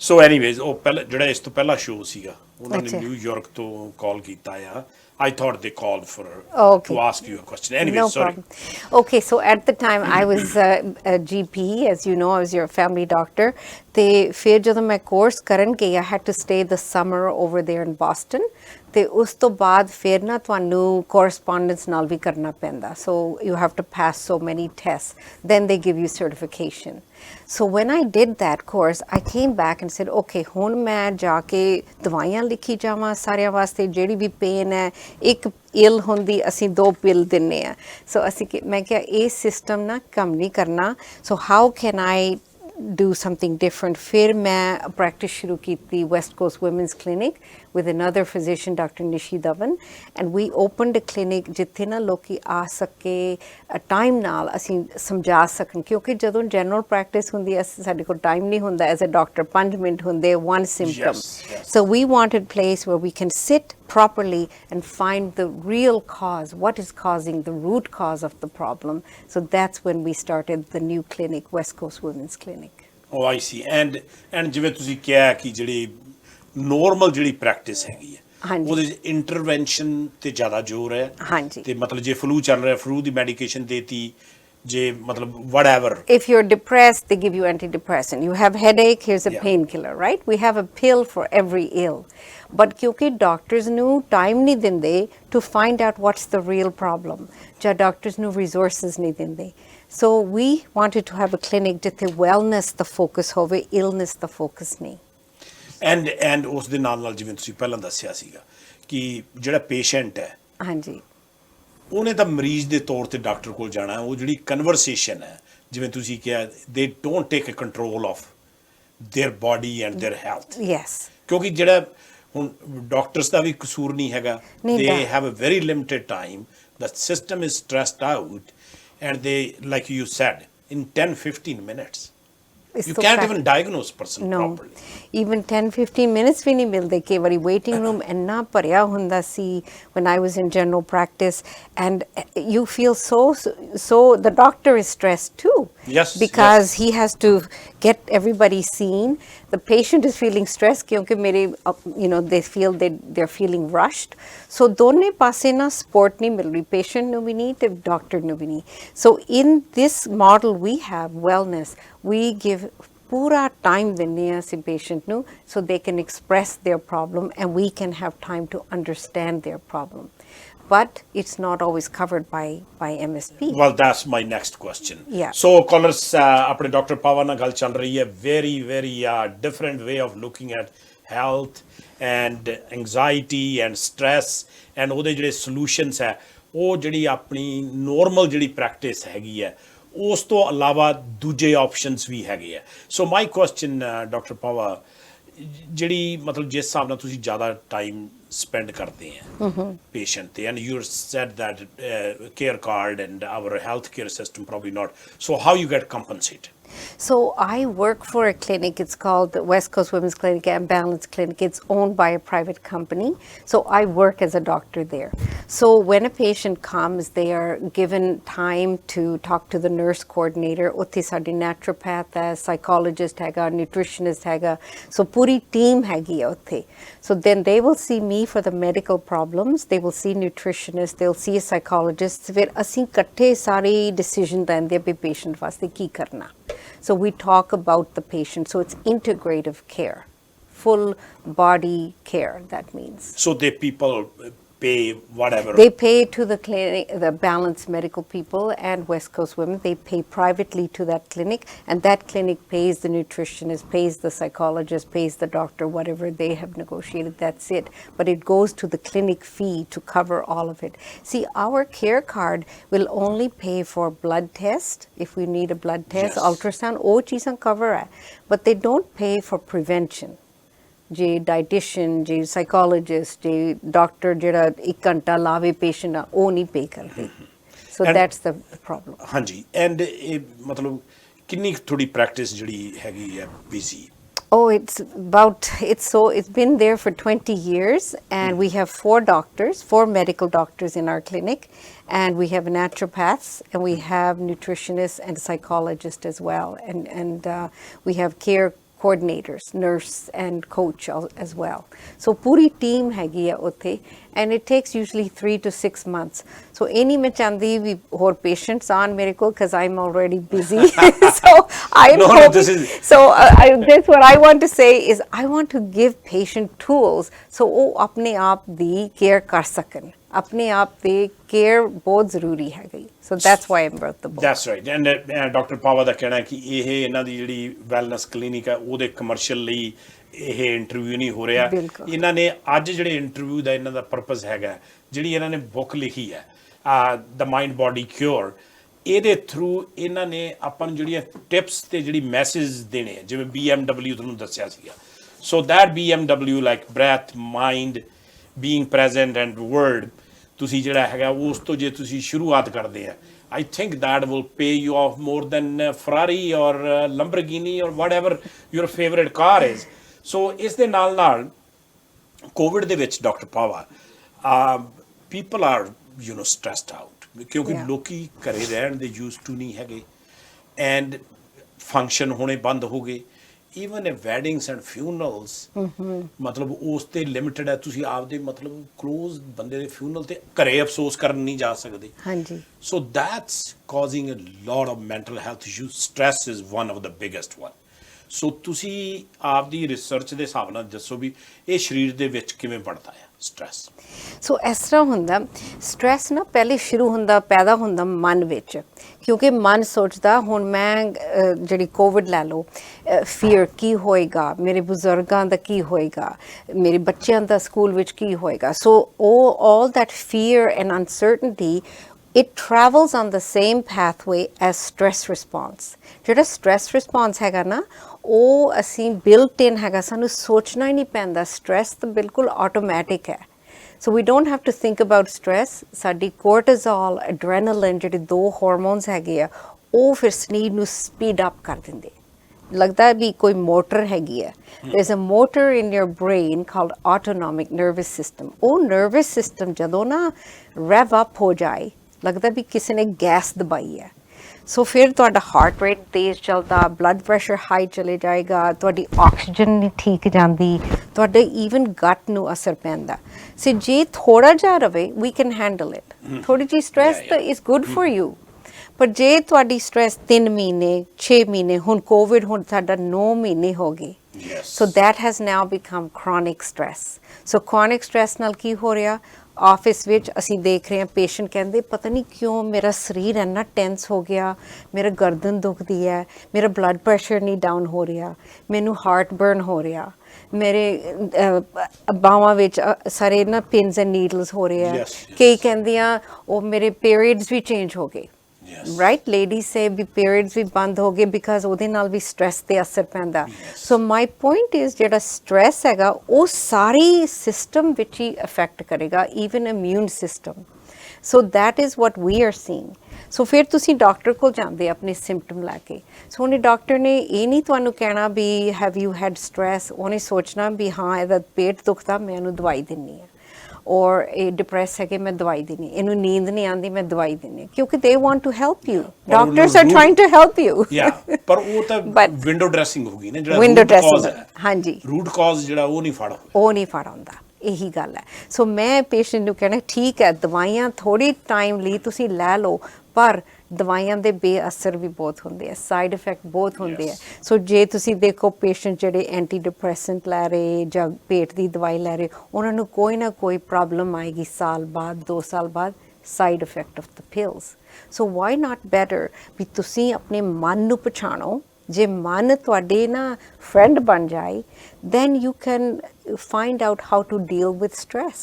ਸੋ ਐਨੀਵੇਜ਼ ਉਹ ਪਹਿਲਾਂ ਜਿਹੜਾ ਇਸ ਤੋਂ ਪਹਿਲਾ ਸ਼ੋਅ ਸੀਗਾ ਉਹਨਾਂ ਨੇ ਨਿਊਯਾਰਕ ਤੋਂ ਕਾਲ ਕੀਤਾ ਆ I thought they called to ask you a question. Anyway, no sorry. problem. Okay, so at the time I was a GP, as you know, I was your family doctor. ਤੇ ਫਿਰ ਜਦੋਂ ਮੈਂ course ਕਰਨ ਗਈ I had to stay the summer over there in Boston. ਤੇ ਉਸ ਤੋਂ ਬਾਅਦ ਫਿਰ ਨਾ ਤੁਹਾਨੂੰ correspondence ਨਾਲ ਵੀ ਕਰਨਾ ਪੈਂਦਾ. So you have to pass so many tests. Then they give you certification. So when I did that course, I came back and said, okay, ਹੁਣ ਮੈਂ ਜਾ ਕੇ ਦਵਾਈਆਂ ਲਿਖੀ ਜਾਵਾਂ ਸਾਰਿਆਂ ਵਾਸਤੇ ਜਿਹੜੀ ਵੀ ਪੇਨ ਹੈ ਇੱਕ ਇਲ ਹੁੰਦੀ ਅਸੀਂ 2 ਪਿਲ ਦਿੰਨੇ ਆ ਸੋ ਮੈਂ ਕਿਹਾ ਇਹ ਸਿਸਟਮ ਨਾ ਕੰਮ ਨਹੀਂ ਕਰਨਾ so how can I do something different. फिर मैं practice शुरू की थी West Coast Women's Clinic with another physician, Dr. Nishi Dhawan, and we opened a clinic ਜਿੱਥੇ ਨਾ ਲੋਕੀ ਆ ਸਕੇ time ਨਾਲ ਅਸੀਂ ਸਮਝਾ ਸਕਣ ਕਿਉਂਕਿ ਜਦੋਂ general practice ਹੁੰਦੀ ਹੈ ਸਾਡੇ ਕੋਲ time ਨਹੀਂ ਹੁੰਦਾ as a doctor 5 ਮਿੰਟ ਹੁੰਦੇ one symptom. So we wanted a place where we can sit properly and find the real cause, what is causing the root cause of the problem. So that's when we started the new clinic, West Coast Women's Clinic. Oh, I see. And ਜਿਵੇਂ ਤੁਸੀਂ ਕਿਹਾ ਕਿ ਜਿਹੜੀ normal ਜਿਹੜੀ practice ਹੈਗੀ ਹੈ ਉਹਦੇ intervention ਤੇ ਜ਼ਿਆਦਾ ਜ਼ੋਰ ਹੈ ਹਾਂਜੀ ਤੇ ਮਤਲਬ ਜੇ ਫਲੂ ਚੱਲ ਰਿਹਾ ਫਲੂ ਦੀ ਮੈਡੀਕੇਸ਼ਨ ਦੇਤੀ ਜੇ ਮਤਲਬ whatever. If you're depressed, they give you antidepressant. You have headache, here's a painkiller, right? We have a pill for every ill. But ਕਿਉਂਕਿ doctors ਨੂੰ time ਨਹੀਂ ਦਿੰਦੇ to find out what's the real problem. ਜਾਂ doctors ਨੂੰ resources ਨਹੀਂ ਦਿੰਦੇ. So we wanted to have a clinic ਜਿੱਥੇ wellness the focus ਹੋਵੇ, illness the focus ਨਹੀਂ. And ਉਸ ਦੇ ਨਾਲ ਜਿਵੇਂ ਤੁਸੀਂ ਪਹਿਲਾਂ ਦੱਸਿਆ ਸੀਗਾ ਕਿ ਜਿਹੜਾ ਪੇਸ਼ੈਂਟ ਹੈ ਹਾਂਜੀ ਉਹਨੇ ਤਾਂ ਮਰੀਜ਼ ਦੇ ਤੌਰ ਤੇ ਡਾਕਟਰ ਕੋਲ ਜਾਣਾ ਉਹ ਜਿਹੜੀ ਕਨਵਰਸੇਸ਼ਨ ਹੈ ਜਿਵੇਂ ਤੁਸੀਂ ਕਿਹਾ they don't take a control of their body and their health yes ਕਿਉਂਕਿ ਜਿਹੜਾ ਹੁਣ ਡਾਕਟਰਸ ਦਾ ਵੀ ਕਸੂਰ ਨਹੀਂ ਹੈਗਾ they have a very limited time the system is stressed out and they like you said in 10-15 minutes you can't even diagnose person properly. Even 10-15 minutes ਵੀ ਨਹੀਂ ਮਿਲਦੇ ਕਈ ਵਾਰੀ waiting room ਇੰਨਾ ਭਰਿਆ ਹੁੰਦਾ ਸੀ when I was in general practice and you feel so the doctor is stressed too. Yes, because he has to get everybody seen. The patient is feeling stressed ਕਿਉਂਕਿ ਮੇਰੇ they feel they're feeling rushed. So ਦੋਨੇ ਪਾਸੇ ਨਾ support ਨਹੀਂ ਮਿਲ ਰਹੀ patient ਨੂੰ ਵੀ ਨਹੀਂ ਤੇ doctor ਨੂੰ ਵੀ ਨਹੀਂ. So in this model we have wellness, we give pura time ਦਿੰਦੇ ਹਾਂ ਅਸੀਂ patient ਨੂੰ so they can express their problem and we can have time to understand their problem. But it's not always covered by MSP. Well, that's my next question. Yeah. So, callers, apne Dr. Pawa na gal chal rahi hai. Very, very different way of looking at health and anxiety and stress and ਉਹਦੇ ਜਿਹੜੇ solutions ਹੈ ਉਹ ਜਿਹੜੀ ਆਪਣੀ normal ਜਿਹੜੀ practice ਹੈਗੀ ਹੈ ਉਸ ਤੋਂ ਇਲਾਵਾ ਦੂਜੇ ਆਪਸ਼ਨਸ ਵੀ ਹੈਗੇ ਆ ਸੋ ਮਾਈ ਕੁਐਸਚਨ ਡਾਕਟਰ ਪਾਵਾ ਜਿਹੜੀ ਮਤਲਬ ਜਿਸ ਹਿਸਾਬ ਨਾਲ ਤੁਸੀਂ ਜ਼ਿਆਦਾ ਟਾਈਮ spend ਕਰਦੇ ਆ patient ਤੇ and you said that care card and our healthcare system probably not so how you get compensated. So I work for a clinic. It's called the West Coast Women's Clinic and Balance Clinic. It's owned by a private company. So I work as a doctor there. So when a patient comes, they are given time to talk to the nurse coordinator. Utte saadi naturopath hai, psychologist hai, nutritionist hai. So puri team hagi utte. So then they will see me for the medical problems. They will see nutritionist. They'll see a psychologist. Fir assi ikkathe sari decision lende be patient vaste ki karna. So we talk about the patient. So it's integrative care, full body care, that means. So the people pay whatever. They pay to the clinic, the Balance Medical people and West Coast Women. They pay privately to that clinic, and that clinic pays the nutritionist, pays the psychologist, pays the doctor, whatever they have negotiated, that's it. But it goes to the clinic fee to cover all of it. See, our care card will only pay for blood test, if we need a blood test, ultrasound, oh cheezan cover hai. But they don't pay for prevention. ਜੇ dietitian, ਜੇ psychologist, ਜੇ doctor ਜਿਹੜਾ 1 ਘੰਟਾ ਲਾਵੇ patient ਨਾਲ ਉਹ ਨਹੀਂ pay ਕਰਦੇ. So that's the problem. ਹਾਂਜੀ and ਇਹ ਮਤਲਬ ਕਿੰਨੀ ਥੋੜੀ ਪ੍ਰੈਕਟਿਸ ਜਿਹੜੀ ਹੈਗੀ ਹੈ busy. Oh, it's been there for 20 years and we have 4 medical doctors in our clinic and we have naturopaths and we have nutritionists and psychologists as well and we have care coordinators, nurse and coach as well. So puri team hagi hai utte and it takes usually 3 to 6 months. So any mein chandi we or patients on mere ko because I'm already busy. So I am that's what I want to say is I want to give patient tools so oh apne aap di care kar sakan. अपने आप ਦੇ care ਬਹੁਤ ਜ਼ਰੂਰੀ ਹੈਗੀ so that's why I brought the book that's right and doctor Pawa ਦਾ ਕਹਿਣਾ ਕਿ ਇਹ ਇਹਨਾਂ ਦੀ ਜਿਹੜੀ ਵੈਲਨੈਸ ਕਲੀਨਿਕ ਹੈ ਉਹਦੇ ਕਮਰਸ਼ੀਅਲ ਲਈ ਇਹ ਇੰਟਰਵਿਊ ਨਹੀਂ ਹੋ ਰਿਹਾ ਇਹਨਾਂ ਨੇ ਅੱਜ ਜਿਹੜੇ ਇੰਟਰਵਿਊ ਦਾ ਇਹਨਾਂ ਦਾ ਪਰਪਸ ਹੈਗਾ ਜਿਹੜੀ ਇਹਨਾਂ ਨੇ ਬੁੱਕ ਲਿਖੀ ਹੈ ਦ ਮਾਈਂਡ ਬੋਡੀ ਕਿਉਰ ਇਹਦੇ ਥਰੂ ਇਹਨਾਂ ਨੇ ਆਪਾਂ ਨੂੰ ਜਿਹੜੀਆਂ ਟਿਪਸ ਤੇ ਜਿਹੜੀ ਮੈਸੇਜ ਦੇਣੇ ਆ, ਜਿਵੇਂ BMW ਤੁਹਾਨੂੰ ਦੱਸਿਆ ਸੀਗਾ, so that BMW like breath, mind, being present and word, ਤੁਸੀਂ ਜਿਹੜਾ ਹੈਗਾ ਉਸ ਤੋਂ ਜੇ ਤੁਸੀਂ ਸ਼ੁਰੂਆਤ ਕਰਦੇ ਆ, I think that will pay you off more than Ferrari or Lamborghini or whatever your favorite car is. So ਇਸ ਦੇ ਨਾਲ ਨਾਲ COVID ਦੇ ਵਿੱਚ doctor Pawa, people are stressed out ਕਿਉਂਕਿ ਲੋਕੀ ਘਰੇ ਰਹਿਣ ਦੇ used to ਨਹੀਂ ਹੈਗੇ and function ਹੋਣੇ ਬੰਦ ਹੋ ਗਏ, even a weddings and funerals ਮਤਲਬ ਉਸ ਤੇ ਲਿਮਿਟਡ ਹੈ, ਤੁਸੀਂ ਆਪਦੇ ਮਤਲਬ ਕਲੋਜ਼ ਬੰਦੇ ਦੇ ਫਿਊਨਰਲ ਤੇ ਘਰੇ ਅਫਸੋਸ ਕਰਨ ਨਹੀਂ ਜਾ ਸਕਦੇ। ਹਾਂਜੀ। so that's causing a lot of mental health issues. Stress is one of the biggest one. so ਤੁਸੀਂ ਆਪਦੀ ਰਿਸਰਚ ਦੇ ਹਿਸਾਬ ਨਾਲ ਦੱਸੋ ਵੀ ਇਹ ਸਰੀਰ ਦੇ ਵਿੱਚ ਕਿਵੇਂ ਬਣਦਾ ਹੈ ਸਟ੍ਰੈਸ। ਸੋ ਇਸ ਤਰ੍ਹਾਂ ਹੁੰਦਾ, ਸਟ੍ਰੈਸ ਨਾ ਪਹਿਲੇ ਸ਼ੁਰੂ ਹੁੰਦਾ, ਪੈਦਾ ਹੁੰਦਾ ਮਨ ਵਿੱਚ, ਕਿਉਂਕਿ ਮਨ ਸੋਚਦਾ ਹੁਣ ਮੈਂ ਜਿਹੜੀ ਕੋਵਿਡ ਲੈ ਲਓ, ਫੀਅਰ ਕੀ ਹੋਏਗਾ, ਮੇਰੇ ਬਜ਼ੁਰਗਾਂ ਦਾ ਕੀ ਹੋਏਗਾ, ਮੇਰੇ ਬੱਚਿਆਂ ਦਾ ਸਕੂਲ ਵਿੱਚ ਕੀ ਹੋਏਗਾ। ਸੋ ਉਹ all that fear and uncertainty, it travels on the same pathway as stress response. ਜਿਹੜਾ stress response ਹੈਗਾ ਨਾ, ਉਹ ਅਸੀਂ built in ਹੈਗਾ, ਸਾਨੂੰ ਸੋਚਣਾ ਹੀ ਨਹੀਂ ਪੈਂਦਾ। ਸਟ੍ਰੈਸ ਤਾਂ ਬਿਲਕੁਲ ਆਟੋਮੈਟਿਕ ਹੈ। So we don't have to think about stress. ਸਾਡੀ ਕੋਰਟੀਜ਼ੋਲ, ਐਡਰੇਨਾਲਿਨ ਜਿਹੜੇ ਦੋ ਹਾਰਮੋਨਸ ਹੈਗੇ ਆ, ਉਹ ਫਿਰ ਸਰੀਰ ਨੂੰ ਸਪੀਡ ਅਪ ਕਰ ਦਿੰਦੇ। ਲੱਗਦਾ ਵੀ ਕੋਈ ਮੋਟਰ ਹੈਗੀ ਹੈ। there is a motor in your brain called autonomic nervous system. ਉਹ nervous system ਜਦੋਂ ਨਾ rev up ਹੋ ਜਾਏ, ਲੱਗਦਾ ਵੀ ਕਿਸੇ ਨੇ ਗੈਸ ਦਬਾਈ ਹੈ। ਸੋ ਫਿਰ ਤੁਹਾਡਾ ਹਾਰਟ ਰੇਟ ਤੇਜ਼ ਚੱਲਦਾ, ਬਲੱਡ ਪ੍ਰੈਸ਼ਰ ਹਾਈ ਚਲੇ ਜਾਏਗਾ, ਤੁਹਾਡੀ ਆਕਸੀਜਨ ਨਹੀਂ ਠੀਕ ਜਾਂਦੀ, ਤੁਹਾਡੇ ਈਵਨ ਗਟ ਨੂੰ ਅਸਰ ਪੈਂਦਾ। ਸੋ ਜੇ ਥੋੜਾ ਜਿਹਾ ਰਵੇ, ਵੀ ਕੈਨ ਹੈਂਡਲ ਇਟ। ਥੋੜੀ ਜਿਹੀ ਸਟ੍ਰੈਸ ਤਾਂ ਇਜ਼ ਗੁੱਡ ਫॉर ਯੂ। ਪਰ ਜੇ ਤੁਹਾਡੀ ਸਟ੍ਰੈਸ 3 ਮਹੀਨੇ 6 ਮਹੀਨੇ, ਹੁਣ ਕੋਵਿਡ ਹੁਣ ਸਾਡਾ 9 ਮਹੀਨੇ ਹੋ ਗਏ, so that has now become chronic stress. So chronic stress ਨਾਲ ਕੀ ਹੋ ਰਿਹਾ, ਆਫਿਸ ਵਿੱਚ ਅਸੀਂ ਦੇਖ ਰਹੇ ਹਾਂ ਪੇਸ਼ੈਂਟ ਕਹਿੰਦੇ ਪਤਾ ਨਹੀਂ ਕਿਉਂ ਮੇਰਾ ਸਰੀਰ ਇੰਨਾ ਟੈਂਸ ਹੋ ਗਿਆ, ਮੇਰਾ ਗਰਦਨ ਦੁਖਦੀ ਹੈ, ਮੇਰਾ ਬਲੱਡ ਪ੍ਰੈਸ਼ਰ ਨਹੀਂ ਡਾਊਨ ਹੋ ਰਿਹਾ, ਮੈਨੂੰ ਹਾਰਟ ਬਰਨ ਹੋ ਰਿਹਾ, ਮੇਰੇ ਬਾਹਾਂ ਵਿੱਚ ਸਾਰੇ ਨਾ ਪਿੰਸ ਐਂਡ ਨੀਡਲਸ ਹੋ ਰਹੇ ਆ। ਕਈ ਕਹਿੰਦੀਆਂ ਉਹ ਮੇਰੇ ਪੀਰੀਅਡਸ ਵੀ ਚੇਂਜ ਹੋ ਗਏ, ਰਾਈਟ। ਲੇਡੀਜ਼ ਸੇ ਵੀ ਪੀਰੀਅਡਸ ਵੀ ਬੰਦ ਹੋ ਗਏ ਬਿਕਾਜ਼ ਉਹਦੇ ਨਾਲ ਵੀ ਸਟ੍ਰੈਸ ਤੇ ਅਸਰ ਪੈਂਦਾ। ਸੋ ਮਾਈ ਪੁਆਇੰਟ ਇਜ਼ ਜਿਹੜਾ ਸਟ੍ਰੈਸ ਹੈਗਾ ਉਹ ਸਾਰੀ ਸਿਸਟਮ ਵਿੱਚ ਹੀ ਅਫੈਕਟ ਕਰੇਗਾ, even immune system. So that is what we are seeing. So ਫਿਰ ਤੁਸੀਂ ਡਾਕਟਰ ਕੋਲ ਜਾਂਦੇ ਆਪਣੇ ਸਿੰਪਟਮ ਲੈ ਕੇ। ਸੋ ਉਹਨੇ ਡਾਕਟਰ ਨੇ ਇਹ ਨਹੀਂ ਤੁਹਾਨੂੰ ਕਹਿਣਾ ਵੀ ਹੈਵ ਯੂ ਹੈਡ ਸਟ੍ਰੈਸ, ਉਹਨੇ ਸੋਚਣਾ ਵੀ ਹਾਂ ਇਹਦਾ ਪੇਟ ਦੁਖਦਾ, ਮੈਂ ਉਹਨੂੰ ਦਵਾਈ ਦਿੰਦੀ ਹਾਂ, ਔਰ ਇਹ ਡਿਪਰੈਸ ਹੈ ਕਿ ਮੈਂ ਦਵਾਈ ਦੇਣੀ, ਇਹਨੂੰ ਨੀਂਦ ਨਹੀਂ ਆਉਂਦੀ ਮੈਂ ਦਵਾਈ ਦੇਣੀ, ਕਿਉਂਕਿ they want to help you. Doctors are trying to help you. ਪਰ ਉਹ ਤਾਂ ਵਿੰਡੋ ਡਰੈਸਿੰਗ ਹੋ ਗਈ ਨਾ, ਜਿਹੜਾ ਵਿੰਡੋ ਡਰੈਸਿੰਗ। ਹਾਂਜੀ, ਰੂਟ ਕਾਜ਼ ਜਿਹੜਾ ਉਹ ਨਹੀਂ ਫੜ ਆਉਂਦਾ। ਇਹੀ ਗੱਲ ਹੈ। ਸੋ ਮੈਂ ਪੇਸ਼ੈਂਟ ਨੂੰ ਕਹਿਣਾ ਠੀਕ ਹੈ, ਦਵਾਈਆਂ ਥੋੜੀ ਟਾਈਮ ਲਈ ਤੁਸੀਂ ਲੈ ਲਓ, ਪਰ ਦਵਾਈਆਂ ਦੇ ਬੇਅਸਰ ਵੀ ਬਹੁਤ ਹੁੰਦੇ ਆ, ਸਾਈਡ ਇਫੈਕਟ ਬਹੁਤ ਹੁੰਦੇ ਆ। ਸੋ ਜੇ ਤੁਸੀਂ ਦੇਖੋ ਪੇਸ਼ੈਂਟ ਜਿਹੜੇ ਐਂਟੀ ਡਿਪਰੈਸੈਂਟ ਲੈ ਰਹੇ ਜਾਂ ਪੇਟ ਦੀ ਦਵਾਈ ਲੈ ਰਹੇ, ਉਹਨਾਂ ਨੂੰ ਕੋਈ ਨਾ ਕੋਈ ਪ੍ਰੋਬਲਮ ਆਏਗੀ ਸਾਲ ਬਾਅਦ, 2 ਸਾਲ ਬਾਅਦ, side effect of the pills. So why not better ਵੀ ਤੁਸੀਂ ਆਪਣੇ ਮਨ ਨੂੰ ਪਛਾਣੋ। ਜੇ ਮਨ ਤੁਹਾਡੇ ਨਾ ਫਰੈਂਡ ਬਣ ਜਾਏ, then you can find out how to deal with stress.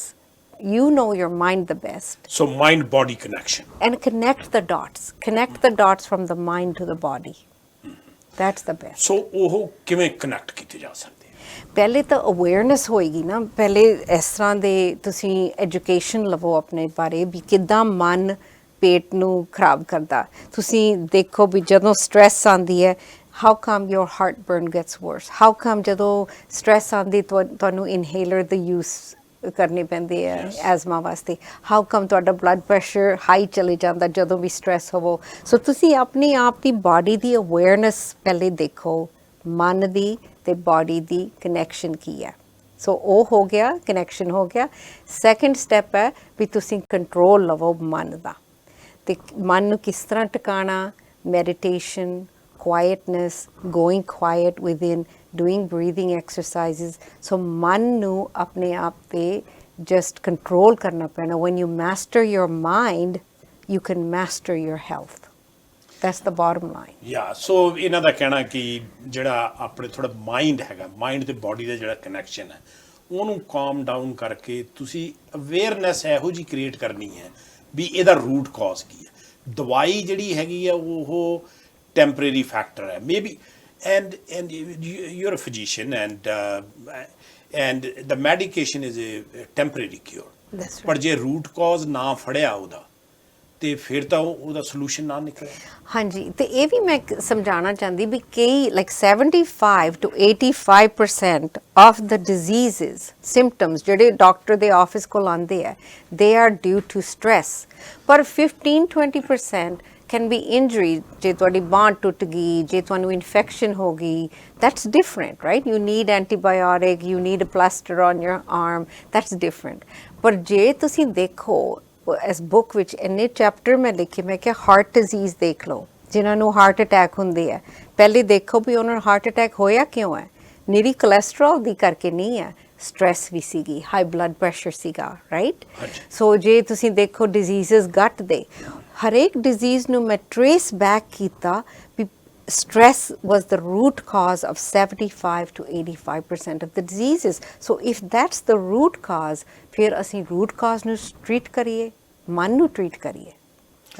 You know your mind the best. So mind-body connection. And connect the dots. Connect the dots from the mind to the body. That's the best. So ਉਹ ਕਿਵੇਂ connect ਕੀਤੇ ਜਾ ਸਕਦੇ? ਪਹਿਲੇ ਤਾਂ awareness ਹੋਏਗੀ ਨਾ। ਪਹਿਲੇ ਇਸ ਤਰ੍ਹਾਂ ਦੇ ਤੁਸੀਂ ਐਜੂਕੇਸ਼ਨ ਲਵੋ ਆਪਣੇ ਬਾਰੇ ਵੀ ਕਿੱਦਾਂ ਮਨ ਪੇਟ ਨੂੰ ਖਰਾਬ ਕਰਦਾ। ਤੁਸੀਂ ਦੇਖੋ ਵੀ ਜਦੋਂ ਸਟ੍ਰੈਸ ਆਉਂਦੀ ਹੈ, how come your heartburn gets worse? How come ਜਦੋਂ ਸਟ੍ਰੈਸ ਆਉਂਦੀ ਤੁਹਾਨੂੰ ਇਨਹੇਲਰ ਦਾ ਯੂਜ਼ ਕਰਨੇ ਪੈਂਦੇ ਆ ਐਜ਼ਮਾ ਵਾਸਤੇ? ਹਾਊ ਕਮ ਤੁਹਾਡਾ ਬਲੱਡ ਪ੍ਰੈਸ਼ਰ ਹਾਈ ਚਲੇ ਜਾਂਦਾ ਜਦੋਂ ਵੀ ਸਟ੍ਰੈਸ ਹੋਵੋ? ਸੋ ਤੁਸੀਂ ਆਪਣੇ ਆਪ ਦੀ ਬਾਡੀ ਦੀ ਅਵੇਅਰਨੈਸ ਪਹਿਲੇ ਦੇਖੋ, ਮਨ ਦੀ ਤੇ ਬਾਡੀ ਦੀ ਕਨੈਕਸ਼ਨ ਕੀ ਹੈ। ਸੋ ਉਹ ਹੋ ਗਿਆ, ਕਨੈਕਸ਼ਨ ਹੋ ਗਿਆ। ਸੈਕਿੰਡ ਸਟੈਪ ਹੈ ਵੀ ਤੁਸੀਂ ਕੰਟਰੋਲ ਲਵੋ ਮਨ ਦਾ। ਤੇ ਮਨ ਨੂੰ ਕਿਸ ਤਰ੍ਹਾਂ ਟਿਕਾਣਾ? Meditation, quietness, going quiet within, doing breathing exercises. So ਮਨ ਨੂੰ ਆਪਣੇ ਆਪ ਤੇ just control ਕਰਨਾ ਪੈਣਾ। When you master your mind, you can master your health. That's the bottom line. Yeah, so ਇਹਨਾਂ ਦਾ ਕਹਿਣਾ ਕਿ ਜਿਹੜਾ ਆਪਣੇ ਥੋੜਾ ਮਾਈਂਡ ਹੈਗਾ, ਮਾਈਂਡ ਤੇ ਬਾਡੀ ਦਾ ਜਿਹੜਾ ਕਨੈਕਸ਼ਨ ਹੈ, ਉਹਨੂੰ ਕਾਮ ਡਾਊਨ ਕਰਕੇ ਤੁਸੀਂ ਅਵੇਅਰਨੈਸ ਇਹੋ ਜਿਹੀ ਕ੍ਰੀਏਟ ਕਰਨੀ ਹੈ ਵੀ ਇਹਦਾ ਰੂਟ ਕਾਜ਼ ਕੀ ਹੈ। ਦਵਾਈ ਜਿਹੜੀ ਹੈਗੀ ਆ ਉਹ ਟੈਂਪਰੇਰੀ ਫੈਕਟਰ ਹੈ maybe and you're a physician and the medication is a temporary cure. That's right. ਪਰ ਜੇ root cause ਨਾ ਫੜਿਆ ਉਹਦਾ ਤੇ ਫਿਰ ਤਾਂ ਉਹਦਾ ਸੋਲੂਸ਼ਨ ਨਾ ਨਿਕਲੇ। ਹਾਂਜੀ ਤੇ ਇਹ ਵੀ ਮੈਂ ਸਮਝਾਉਣਾ ਚਾਹੁੰਦੀ ਵੀ ਕਈ like 75 to 85% of the diseases symptoms ਜਿਹੜੇ ਡਾਕਟਰ ਦੇ ਆਫਿਸ ਕੋਲ ਆਉਂਦੇ ਆ they are due to stress ਪਰ 15-20% can be injury ਜੇ ਤੁਹਾਡੀ ਬਾਂਹ ਟੁੱਟ ਗਈ ਜੇ ਤੁਹਾਨੂੰ ਇਨਫੈਕਸ਼ਨ ਹੋ ਗਈ that's different right you need antibiotic you need a plaster on your arm that's different ਪਰ ਜੇ ਤੁਸੀਂ ਦੇਖੋ ਇਸ ਬੁੱਕ ਵਿੱਚ ਇੰਨੇ ਚੈਪਟਰ ਮੈਂ ਲਿਖੇ ਮੈਂ ਕਿਹਾ ਹਾਰਟ ਡਿਜ਼ੀਜ਼ ਦੇਖ ਲਓ ਜਿਨ੍ਹਾਂ ਨੂੰ ਹਾਰਟ ਅਟੈਕ ਹੁੰਦੇ ਆ ਪਹਿਲੇ ਦੇਖੋ ਵੀ ਉਹਨਾਂ ਨੂੰ ਹਾਰਟ ਅਟੈਕ ਹੋਇਆ ਕਿਉਂ ਹੈ ਨਿਰੀ ਕੋਲੇਸਟ੍ਰੋਲ ਦੀ ਕਰਕੇ ਨਹੀਂ ਹੈ ਸਟ੍ਰੈਸ ਵੀ ਸੀਗੀ ਹਾਈ ਬਲੱਡ ਪ੍ਰੈਸ਼ਰ ਸੀਗਾ ਰਾਈਟ ਸੋ ਜੇ ਤੁਸੀਂ ਦੇਖੋ ਡਿਜ਼ੀਜ਼ਸ ਗੱਟ ਦੇ ਹਰੇਕ ਡਿਜ਼ੀਜ਼ ਨੂੰ ਮੈਂ ਟ੍ਰੇਸ ਬੈਕ ਕੀਤਾ ਵੀ stress was the root cause of 75 to 85% of the diseases. So if that's the root cause, ਫਿਰ ਅਸੀਂ root cause ਨੂੰ treat ਕਰੀਏ, ਮਨ ਨੂੰ treat ਕਰੀਏ,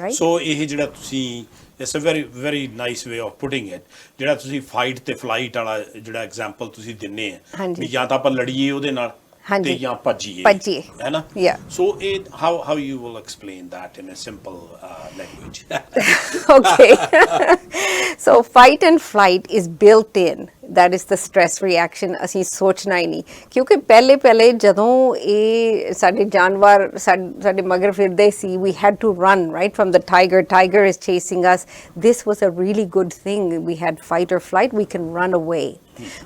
right? So ਇਹ ਜਿਹੜਾ ਤੁਸੀਂ it's a very nice way of putting it. ਜਿਹੜਾ ਤੁਸੀਂ fight ਤੇ flight ਵਾਲਾ ਜਿਹੜਾ example ਤੁਸੀਂ ਦਿੰਨੇ ਆ ਵੀ ਜਾਂ ਤਾਂ ਆਪਾਂ ਲੜੀਏ ਉਹਦੇ ਨਾਲ ਤੇ ਜਾਂ ਭੱਜੀਏ ਹੈ ਨਾ so it how you will explain that in a simple language okay so fight and flight is built in that is the stress reaction ਅਸੀਂ ਸੋਚਣਾ ਹੀ ਨਹੀਂ ਕਿਉਂਕਿ ਪਹਿਲੇ ਜਦੋਂ ਇਹ ਸਾਡੇ ਜਾਨਵਰ ਸਾਡੇ ਮਗਰ ਫਿਰਦੇ ਸੀ we had to run right from the tiger is chasing us this was a really good thing we had fight or flight we can run away